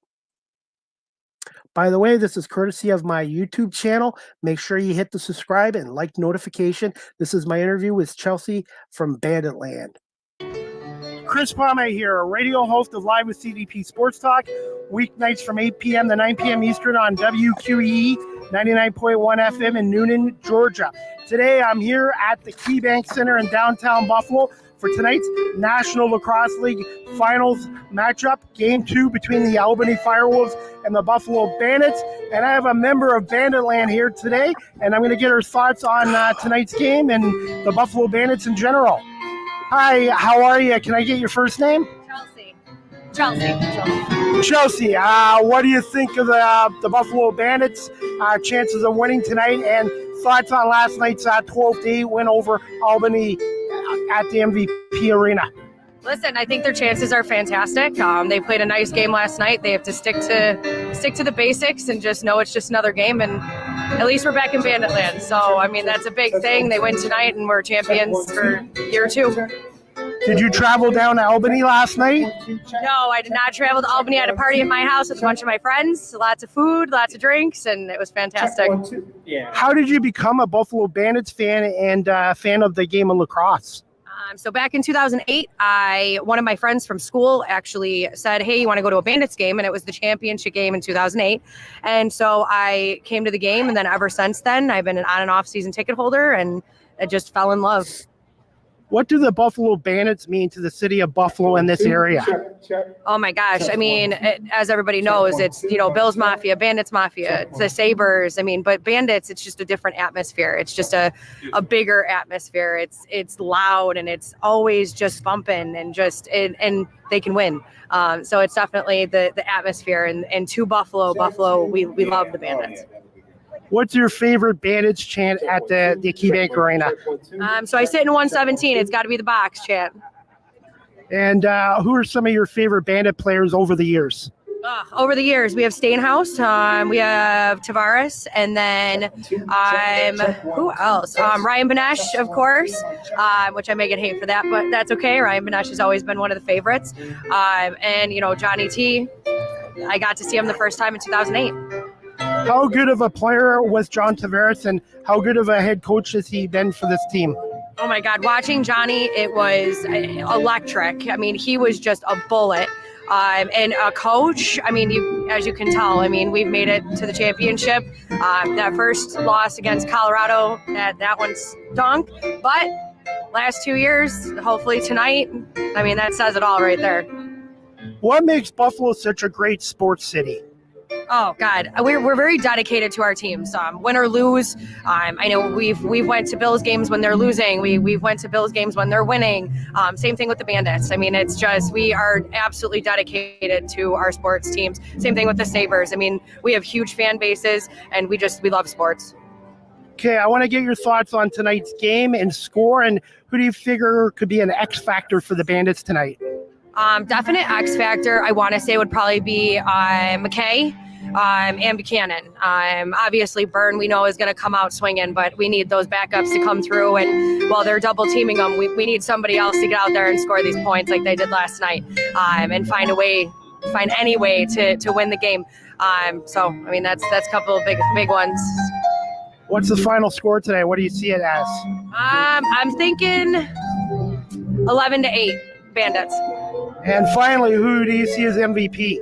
By the way, this is courtesy of my YouTube channel. Make sure you hit the subscribe and like notification. This is my interview with Chelsea from Banditland. Chris Palme here, radio host of Live with CDP Sports Talk, weeknights from 8 p.m. to 9 p.m. Eastern on WQEE 99.1 FM in Noonan, Georgia. Today, I'm here at the KeyBank Center in downtown Buffalo for tonight's National Lacrosse League Finals matchup, Game 2 between the Albany Firewolves and the Buffalo Bandits. And I have a member of Banditland here today, and I'm going to get her thoughts on tonight's game and the Buffalo Bandits in general. Hi, how are you? Can I get your first name? Chelsea, what do you think of the Buffalo Bandits' chances of winning tonight, and thoughts on last night's 12-8 win over Albany at the MVP Arena? Listen, I think their chances are fantastic. They played a nice game last night. They have to stick to the basics and just know it's just another game. And at least we're back in Banditland. So, I mean, that's a big thing. They win tonight and we're champions for year 2. Did you travel down to Albany last night? No, I did not travel to Albany. I had a party at my house with a bunch of my friends. Lots of food, lots of drinks, and it was fantastic. How did you become a Buffalo Bandits fan and fan of the game of lacrosse? So back in 2008, one of my friends from school actually said, hey, you want to go to a Bandits game? And it was the championship game in 2008. And so I came to the game, and then ever since then, I've been an on and off season ticket holder, and I just fell in love. What do the Buffalo Bandits mean to the city of Buffalo and this area? Oh my gosh. I mean, as everybody knows, it's, Bills Mafia, Bandits Mafia, the Sabres. I mean, but Bandits, it's just a different atmosphere. It's just a bigger atmosphere. It's loud, and it's always just bumping, and and they can win. So it's definitely the atmosphere, and to Buffalo, we love the Bandits. What's your favorite Bandits chant at the KeyBank Arena? So I sit in 117. It's got to be the box chant. And who are some of your favorite Bandit players over the years? Over the years, we have Stainhouse, we have Tavares, and then who else? Ryan Benesh, of course, which I may get hate for that, but that's okay. Ryan Benesh has always been one of the favorites. And, Johnny T. I got to see him the first time in 2008. How good of a player was John Tavares, and how good of a head coach has he been for this team? Oh my God, watching Johnny, it was electric. I mean, he was just a bullet. And a coach, I mean, as you can tell, I mean, we've made it to the championship. That first loss against Colorado, that one stunk. But last 2 years, hopefully tonight, I mean, that says it all right there. What makes Buffalo such a great sports city? Oh God, we're very dedicated to our teams. Win or lose, I know we've went to Bills games when they're losing. We've went to Bills games when they're winning. Same thing with the Bandits. I mean, it's just we are absolutely dedicated to our sports teams. Same thing with the Sabres. I mean, we have huge fan bases, and we love sports. Okay, I want to get your thoughts on tonight's game and score, and who do you figure could be an X factor for the Bandits tonight? Definite X factor, I want to say, would probably be McKay. And Buchanan. Obviously, Byrne, we know, is going to come out swinging, but we need those backups to come through. And while they're double teaming them, we need somebody else to get out there and score these points like they did last night, and find any way to win the game. So, I mean, that's a couple of big ones. What's the final score today? What do you see it as? I'm thinking 11-8 Bandits. And finally, who do you see as MVP?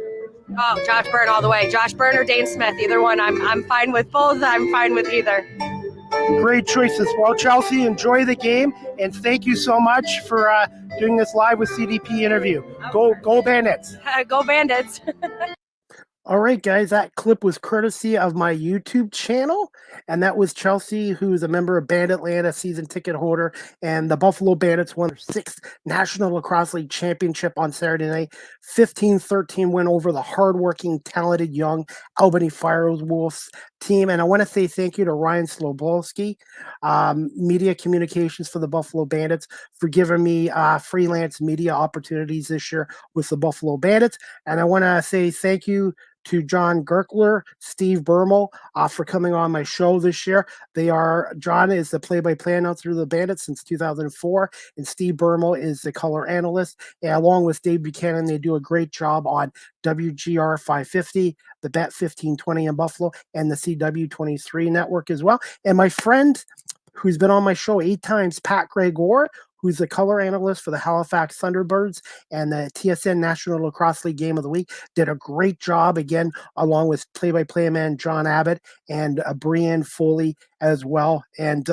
Oh, Josh Byrne all the way. Josh Byrne or Dane Smith, either one. I'm fine with both. I'm fine with either. Great choices. Well, Chelsea, enjoy the game, and thank you so much for doing this live with CDP interview. Go Bandits. Go Bandits. All right, guys, that clip was courtesy of my YouTube channel, and that was Chelsea, who's a member of Bandit Atlanta, season ticket holder, and the Buffalo Bandits won their 6th National Lacrosse League Championship on Saturday night. 15-13 win over the hardworking, talented, young Albany Firewolves team. And I want to say thank you to Ryan Slobolski, media communications for the Buffalo Bandits, for giving me freelance media opportunities this year with the Buffalo Bandits. And I want to say thank you to John Gerkler, Steve Bermel, for coming on my show this year. John is the play-by-play announcer of the Bandits since 2004, and Steve Bermel is the color analyst. And along with Dave Buchanan, they do a great job on WGR 550, the Bet 1520 in Buffalo, and the CW23 network as well. And my friend, who's been on my show 8 times, Pat Gregor, who's the color analyst for the Halifax Thunderbirds and the TSN National Lacrosse League Game of the Week, did a great job again, along with play-by-play man John Abbott and Brian Foley as well. And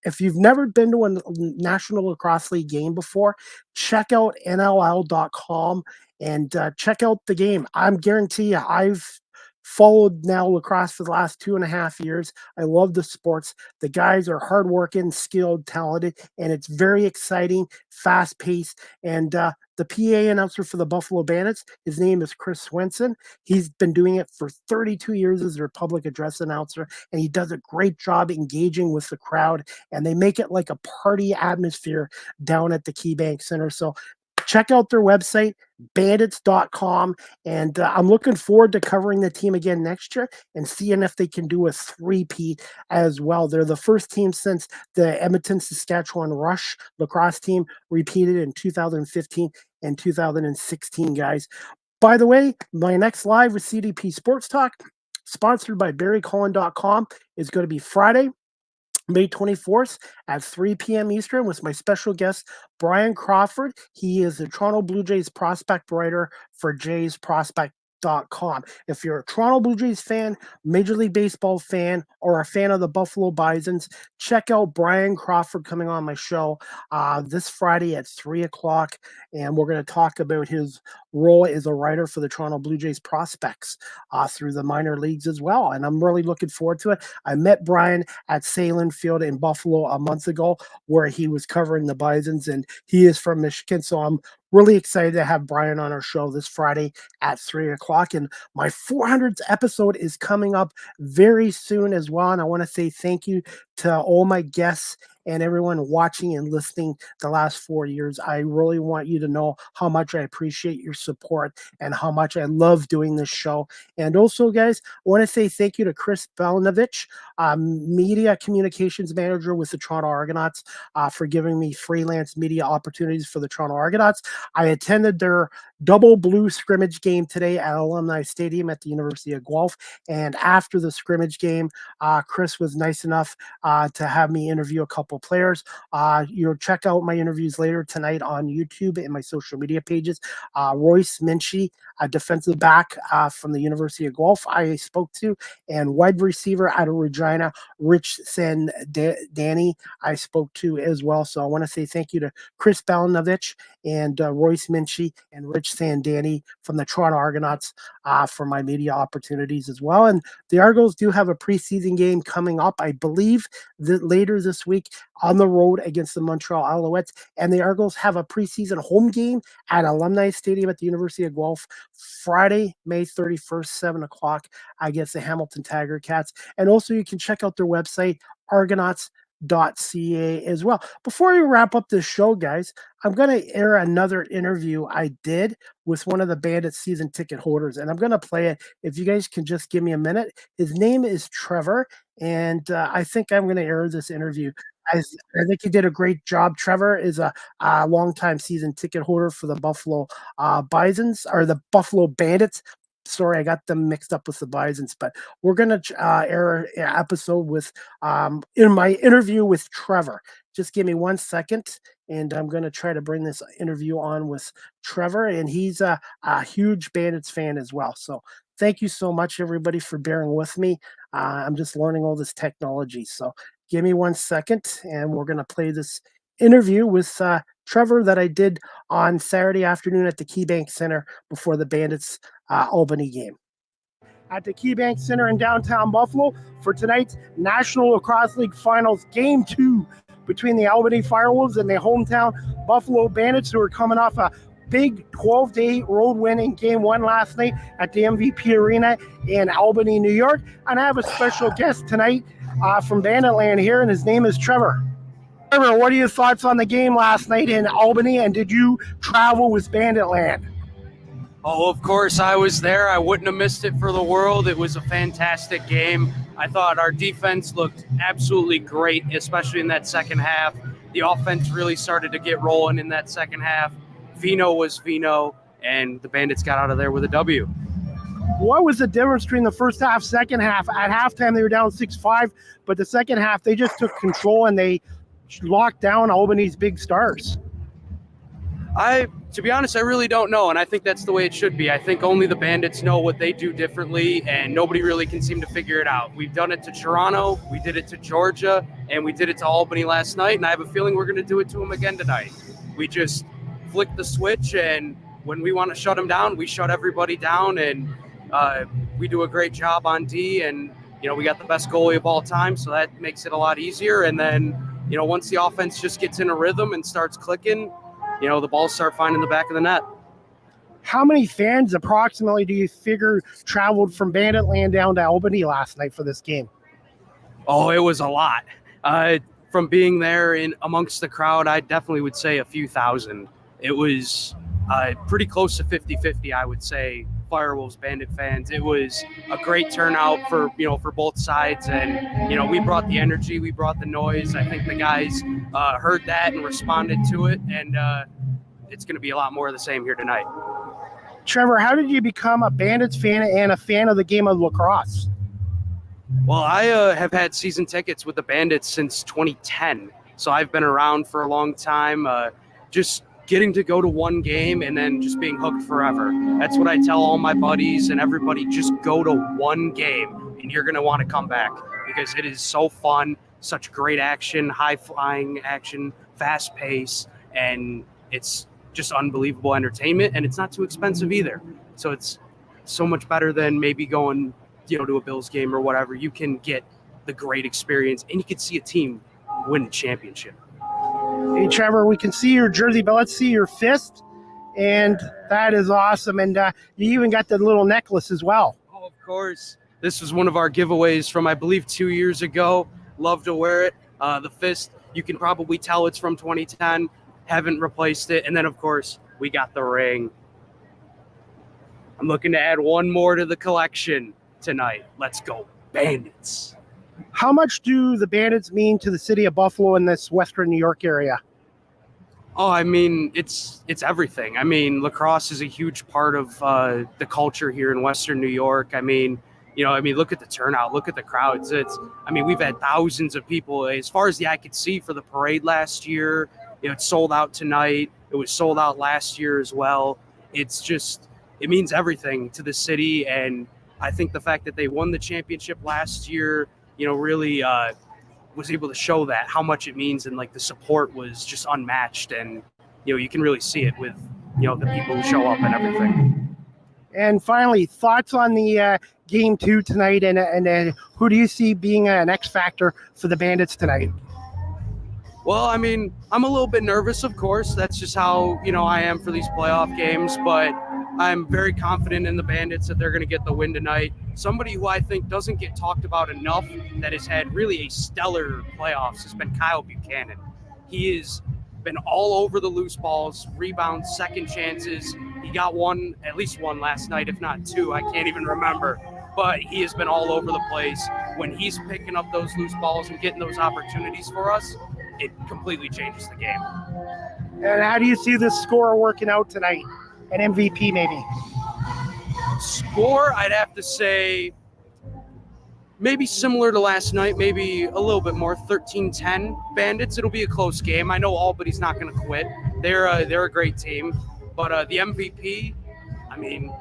if you've never been to a National Lacrosse League game before, check out NLL.com and check out the game. I'm guarantee you, I've followed now lacrosse for the last 2.5 years. I love the sports. The guys are hardworking, skilled, talented, and it's very exciting, fast-paced. And the PA announcer for the Buffalo Bandits, his name is Chris Swenson. He's been doing it for 32 years as their public address announcer, and he does a great job engaging with the crowd, and they make it like a party atmosphere down at the KeyBank Center. So check out their website, bandits.com, and I'm looking forward to covering the team again next year and seeing if they can do a three-peat as well. They're the first team since the Edmonton, Saskatchewan Rush lacrosse team repeated in 2015 and 2016, guys. By the way, my next live with CDP Sports Talk, sponsored by BarryCullen.com, is going to be Friday, May 24th at 3 p.m. Eastern with my special guest, Brian Crawford. He is the Toronto Blue Jays prospect writer for JaysProspect.com. If you're a Toronto Blue Jays fan, Major League Baseball fan, or a fan of the Buffalo Bisons, check out Brian Crawford coming on my show this Friday at 3 o'clock, and we're going to talk about his role as a writer for the Toronto Blue Jays prospects through the minor leagues as well, and I'm really looking forward to it. I met Brian at Salem Field in Buffalo a month ago where he was covering the Bisons, and he is from Michigan, so I'm really excited to have Brian on our show this Friday at 3 o'clock. And my 400th episode is coming up very soon as well. And I want to say thank you to all my guests and everyone watching and listening the last 4 years. I really want you to know how much I appreciate your support and how much I love doing this show. And also, guys, I want to say thank you to Chris Belnovich, media communications manager with the Toronto Argonauts, for giving me freelance media opportunities for the Toronto Argonauts. I attended their double blue scrimmage game today at Alumni Stadium at the University of Guelph. And after the scrimmage game, Chris was nice enough to have me interview a couple players. You'll check out my interviews later tonight on YouTube and my social media pages. Royce Minchie, a defensive back from the University of Guelph, I spoke to, and wide receiver out of Regina, Rich Danny, I spoke to as well. So I want to say thank you to Chris Balanovich and Royce Minchie and Rich Sandani from the Toronto Argonauts for my media opportunities as well. And the Argos do have a preseason game coming up, I believe, later this week on the road against the Montreal Alouettes. And the Argos have a preseason home game at Alumni Stadium at the University of Guelph Friday, May 31st, 7 o'clock against the Hamilton Tiger Cats. And also you can check out their website, argonauts.ca as well. Before we wrap up this show, guys, I'm going to air another interview I did with one of the Bandits season ticket holders, and I'm going to play it. If you guys can just give me a minute. His name is Trevor, and I think I'm going to air this interview. I think he did a great job. Trevor is a longtime season ticket holder for the Buffalo Bisons, or the Buffalo Bandits. Sorry, I got them mixed up with the Bisons, but we're going to air an episode with in my interview with Trevor. Just give me 1 second, and I'm going to try to bring this interview on with Trevor, and he's a huge Bandits fan as well. So thank you so much, everybody, for bearing with me. I'm just learning all this technology. So give me 1 second, and we're going to play this interview with Trevor that I did on Saturday afternoon at the KeyBank Center before the Bandits Albany game. At the KeyBank Center in downtown Buffalo for tonight's National Lacrosse League Finals Game 2 between the Albany Firewolves and the hometown Buffalo Bandits, who are coming off a big 12-8 road win in Game 1 last night at the MVP Arena in Albany, New York. And I have a special guest tonight from Banditland here, and his name is Trevor. Trevor, what are your thoughts on the game last night in Albany, and did you travel with Banditland? Oh, of course I was there. I wouldn't have missed it for the world. It was a fantastic game. I thought our defense looked absolutely great, especially in that second half. The offense really started to get rolling in that second half. Vino was Vino, and the Bandits got out of there with a W. What was the difference between the first half, second half? At halftime, they were down 6-5, but the second half, they just took control and they locked down Albany's big stars. To be honest, I really don't know, and I think that's the way it should be. I think only the Bandits know what they do differently, and nobody really can seem to figure it out. We've done it to Toronto, we did it to Georgia, and we did it to Albany last night, and I have a feeling we're going to do it to them again tonight. We just flick the switch, and when we want to shut them down, we shut everybody down, and we do a great job on D, and we got the best goalie of all time, so that makes it a lot easier. And then once the offense just gets in a rhythm and starts clicking, the balls start finding the back of the net. How many fans approximately do you figure traveled from Banditland down to Albany last night for this game? Oh, it was a lot. From being there in amongst the crowd, I definitely would say a few thousand. It was pretty close to 50-50, I would say, Firewolves Bandit fans. It was a great turnout for both sides, and we brought the energy, we brought the noise. I think the guys heard that and responded to it, and it's going to be a lot more of the same here tonight. Trevor, how did you become a Bandits fan and a fan of the game of lacrosse? Well, I have had season tickets with the Bandits since 2010, so I've been around for a long time. Just getting to go to one game and then just being hooked forever. That's what I tell all my buddies and everybody. Just go to one game and you're going to want to come back because it is so fun, such great action, high-flying action, fast pace, and it's just unbelievable entertainment, and it's not too expensive either. So it's so much better than maybe going to a Bills game or whatever. You can get the great experience, and you can see a team win a championship. Hey, Trevor, we can see your jersey, but let's see your fist, and that is awesome. And you even got the little necklace as well. Oh, of course. This was one of our giveaways from, I believe, 2 years ago. Love to wear it. The fist, you can probably tell it's from 2010. Haven't replaced it. And then, of course, we got the ring. I'm looking to add one more to the collection tonight. Let's go, Bandits. How much do the Bandits mean to the city of Buffalo in this Western New York area? Oh, I mean, it's everything. I mean, lacrosse is a huge part of the culture here in Western New York. I mean, look at the turnout, look at the crowds. I mean, we've had thousands of people. As far as the eye could see for the parade last year, it's sold out tonight. It was sold out last year as well. It means everything to the city, and I think the fact that they won the championship last year, really was able to show that how much it means, and like the support was just unmatched, and you can really see it with the people who show up and everything. And finally, thoughts on the game 2 tonight, and who do you see being an X factor for the Bandits tonight? Well, I mean, I'm a little bit nervous, of course. That's just how I am for these playoff games, but I'm very confident in the Bandits that they're going to get the win tonight. Somebody who I think doesn't get talked about enough, that has had really a stellar playoffs, has been Kyle Buchanan. He has been all over the loose balls, rebounds, second chances. He got at least one last night, if not two. I can't even remember. But he has been all over the place. When he's picking up those loose balls and getting those opportunities for us, it completely changes the game. And how do you see this score working out tonight? An MVP maybe? Score, I'd have to say maybe similar to last night, maybe a little bit more, 13-10 Bandits. It'll be a close game. I know Albany's not going to quit. They're a great team. But the MVP, I mean,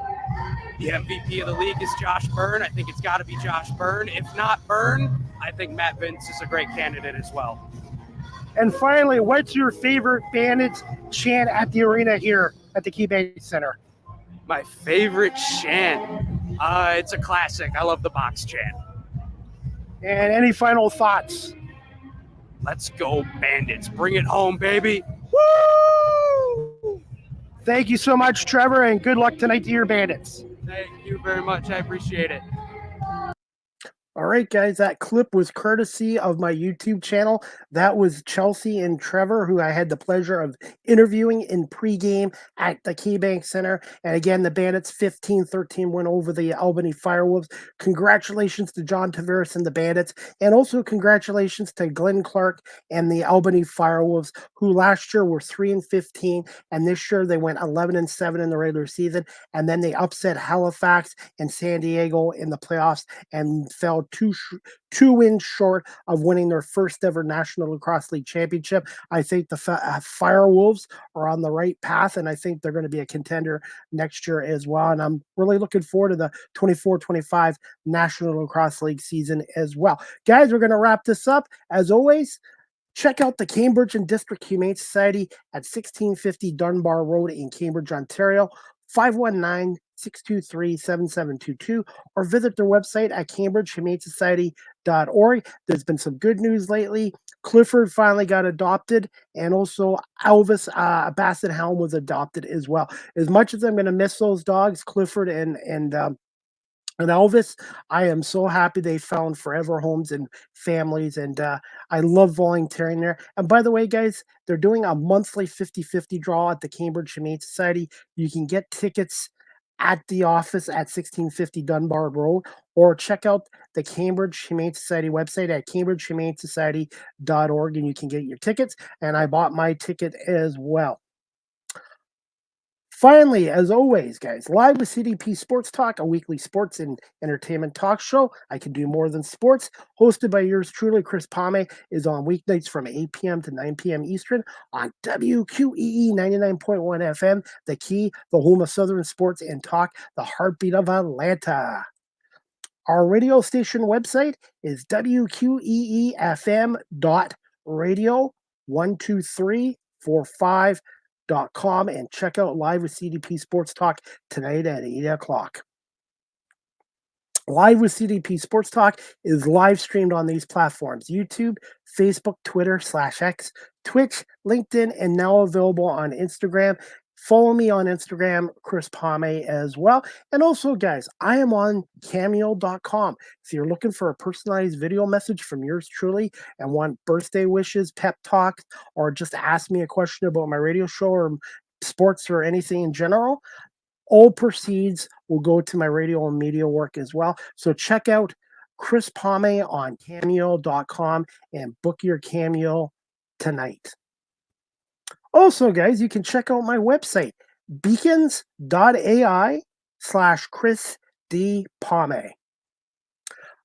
the MVP of the league is Josh Byrne. I think it's got to be Josh Byrne. If not Byrne, I think Matt Vince is a great candidate as well. And finally, what's your favorite Bandits chant at the arena here at the KeyBank Center? My favorite chant? It's a classic. I love the box chant. And any final thoughts? Let's go, Bandits. Bring it home, baby. Woo! Thank you so much, Trevor, and good luck tonight to your Bandits. Thank you very much. I appreciate it. All right, guys, that clip was courtesy of my YouTube channel. That was Chelsea and Trevor, who I had the pleasure of interviewing in pregame at the KeyBank Center. And again, the Bandits 15-13 win over the Albany Firewolves. Congratulations to John Tavares and the Bandits. And also congratulations to Glenn Clark and the Albany Firewolves, who last year were 3-15. And this year they went 11-7 in the regular season. And then they upset Halifax and San Diego in the playoffs and fell two wins short of winning their first ever National Lacrosse League championship. I think the Firewolves are on the right path, and I think they're going to be a contender next year as well. And I'm really looking forward to the 24-25 National Lacrosse League season as well. Guys, we're going to wrap this up. As always, check out the Cambridge and District Humane Society at 1650 Dunbar Road in Cambridge, Ontario. 519-623-7722, or visit their website at cambridgehumanesociety.org. There's been some good news lately. Clifford finally got adopted, and also Elvis Basset Hound was adopted as well. As much as I'm going to miss those dogs, Clifford and Elvis, I am so happy they found forever homes and families, and I love volunteering there. And by the way, guys, they're doing a monthly 50-50 draw at the Cambridge Humane Society. You can get tickets at the office at 1650 Dunbar Road, or check out the Cambridge Humane Society website at cambridgehumanesociety.org, and you can get your tickets. And I bought my ticket as well. Finally, as always, guys, live with CDP Sports Talk, a weekly sports and entertainment talk show. I can do more than sports. Hosted by yours truly, Chris Palme, is on weeknights from 8 p.m. to 9 p.m. Eastern on WQEE 99.1 FM, The Key, the home of Southern sports and talk, the heartbeat of Atlanta. Our radio station website is wqeefm.radio12345.com, and check out Live with CDP Sports Talk tonight at 8 o'clock. Live with CDP Sports Talk is live streamed on these platforms: YouTube, Facebook, Twitter /X, Twitch, LinkedIn, and now available on Instagram. Follow me on Instagram, Chris Palme, as well. And also, guys, I am on Cameo.com. If you're looking for a personalized video message from yours truly and want birthday wishes, pep talks, or just ask me a question about my radio show or sports or anything in general, all proceeds will go to my radio and media work as well. So check out Chris Palme on Cameo.com and book your Cameo tonight. Also, guys, you can check out my website, beacons.ai/Chris D. Palme.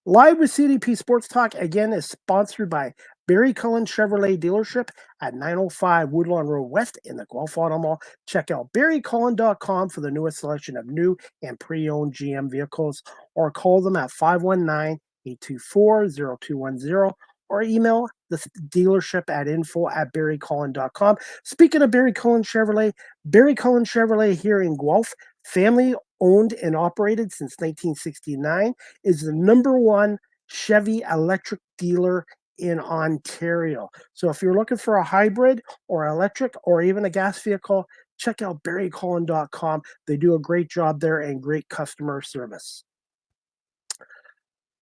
Live with CDP Sports Talk again is sponsored by Barry Cullen Chevrolet Dealership at 905 Woodlawn Road West in the Guelph Auto Mall. Check out barrycullen.com for the newest selection of new and pre-owned GM vehicles, or call them at 519-824-0210, or email the dealership at info@barrycullen.com. Speaking of Barry Cullen Chevrolet here in Guelph, family owned and operated since 1969, is the number one Chevy electric dealer in Ontario. So if you're looking for a hybrid or electric or even a gas vehicle, check out barrycullen.com. They do a great job there and great customer service.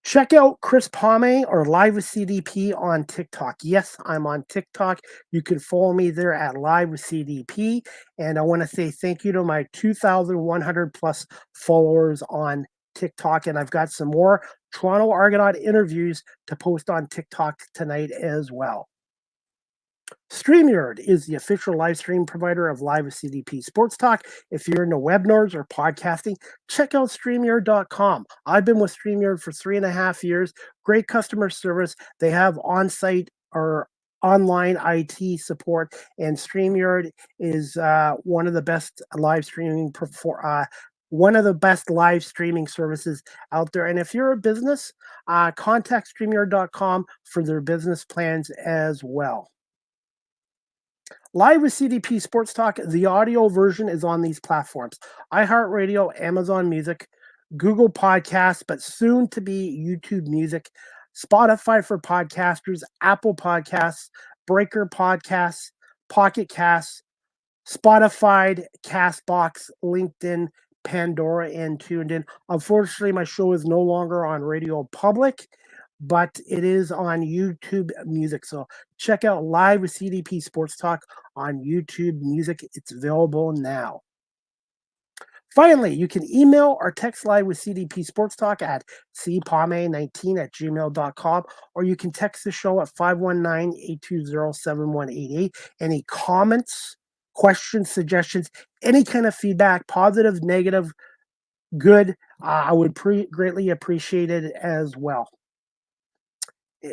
Check out Chris Palme or Live with CDP on TikTok. Yes, I'm on TikTok. You can follow me there at Live with CDP. And I want to say thank you to my 2,100 plus followers on TikTok. And I've got some more Toronto Argonaut interviews to post on TikTok tonight as well. StreamYard is the official live stream provider of Live with CDP Sports Talk. If you're into webinars or podcasting, check out StreamYard.com. I've been with StreamYard for 3.5 years. Great customer service. They have on-site or online IT support, and StreamYard is one of the best live streaming services out there. And if you're a business, contact StreamYard.com for their business plans as well. Live with CDP Sports Talk, the audio version is on these platforms: iHeartRadio, Amazon Music, Google Podcasts, but soon to be YouTube Music, Spotify for podcasters, Apple Podcasts, Breaker Podcasts, Pocket Casts, Spotify, Castbox, LinkedIn, Pandora, and TuneIn. Unfortunately, my show is no longer on Radio Public, but it is on YouTube Music. So check out Live with CDP Sports Talk on YouTube Music. It's available now. Finally, you can email or text Live with CDP Sports Talk at cpalme19@gmail.com, or you can text the show at 519-820-7188. Any comments, questions, suggestions, any kind of feedback, positive, negative, good, I would greatly appreciate it as well.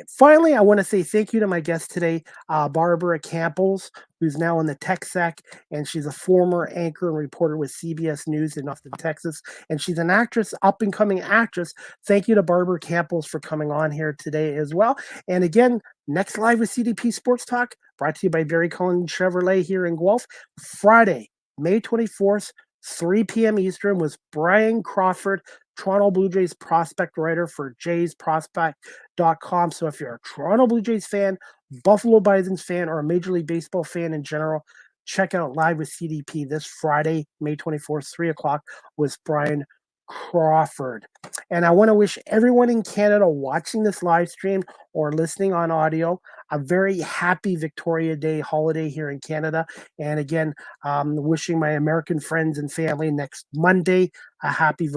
Finally, I want to say thank you to my guest today, Barbara Campos, who's now in the tech sec, and she's a former anchor and reporter with CBS News in Austin, Texas, and she's an actress, up-and-coming actress. Thank you to Barbara Campos for coming on here today as well. And again, next Live with CDP Sports Talk, brought to you by Barry Cullen Chevrolet here in Guelph, Friday, May 24th, 3 p.m. Eastern, was Brian Crawford, Toronto Blue Jays prospect writer for jaysprospect.com. So if you're a Toronto Blue Jays fan, Buffalo Bisons fan, or a Major League Baseball fan in general, check out Live with CDP this Friday, May 24th, 3 o'clock, with Brian Crawford. And I want to wish everyone in Canada watching this live stream or listening on audio a very happy Victoria Day holiday here in Canada. And again, wishing my American friends and family next Monday a happy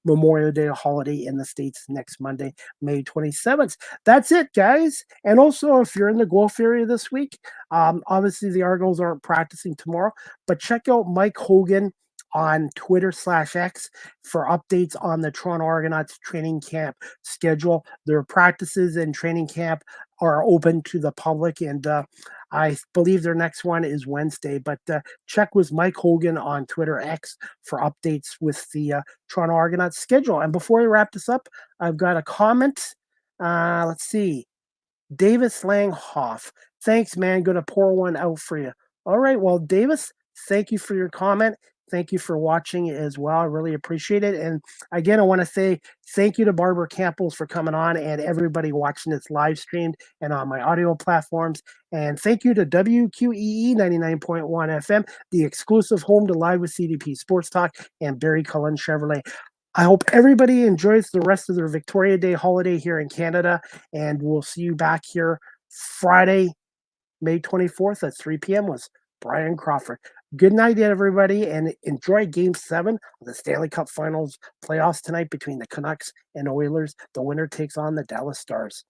Memorial Day holiday in the States next Monday, May 27th. That's it, guys. And also, if you're in the Guelph area this week, obviously the Argos aren't practicing tomorrow, but check out Mike Hogan on Twitter/X for updates on the Toronto Argonauts training camp schedule. Their practices and training camp are open to the public, and I believe their next one is Wednesday. But check with Mike Hogan on Twitter/X for updates with the Toronto Argonauts schedule. And before I wrap this up, I've got a comment. Let's see. Davis Langhoff. Thanks, man. Going to pour one out for you. All right. Well, Davis, thank you for your comment. Thank you for watching as well. I really appreciate it. And again, I want to say thank you to Barbara Campos for coming on, and everybody watching this live streamed and on my audio platforms. And thank you to WQEE 99.1 FM, the exclusive home to Live with CDP Sports Talk, and Barry Cullen Chevrolet. I hope everybody enjoys the rest of their Victoria Day holiday here in Canada, and we'll see you back here Friday, May 24th at 3 p.m. with Brian Crawford. Good night, everybody, and enjoy Game 7 of the Stanley Cup Finals playoffs tonight between the Canucks and Oilers. The winner takes on the Dallas Stars.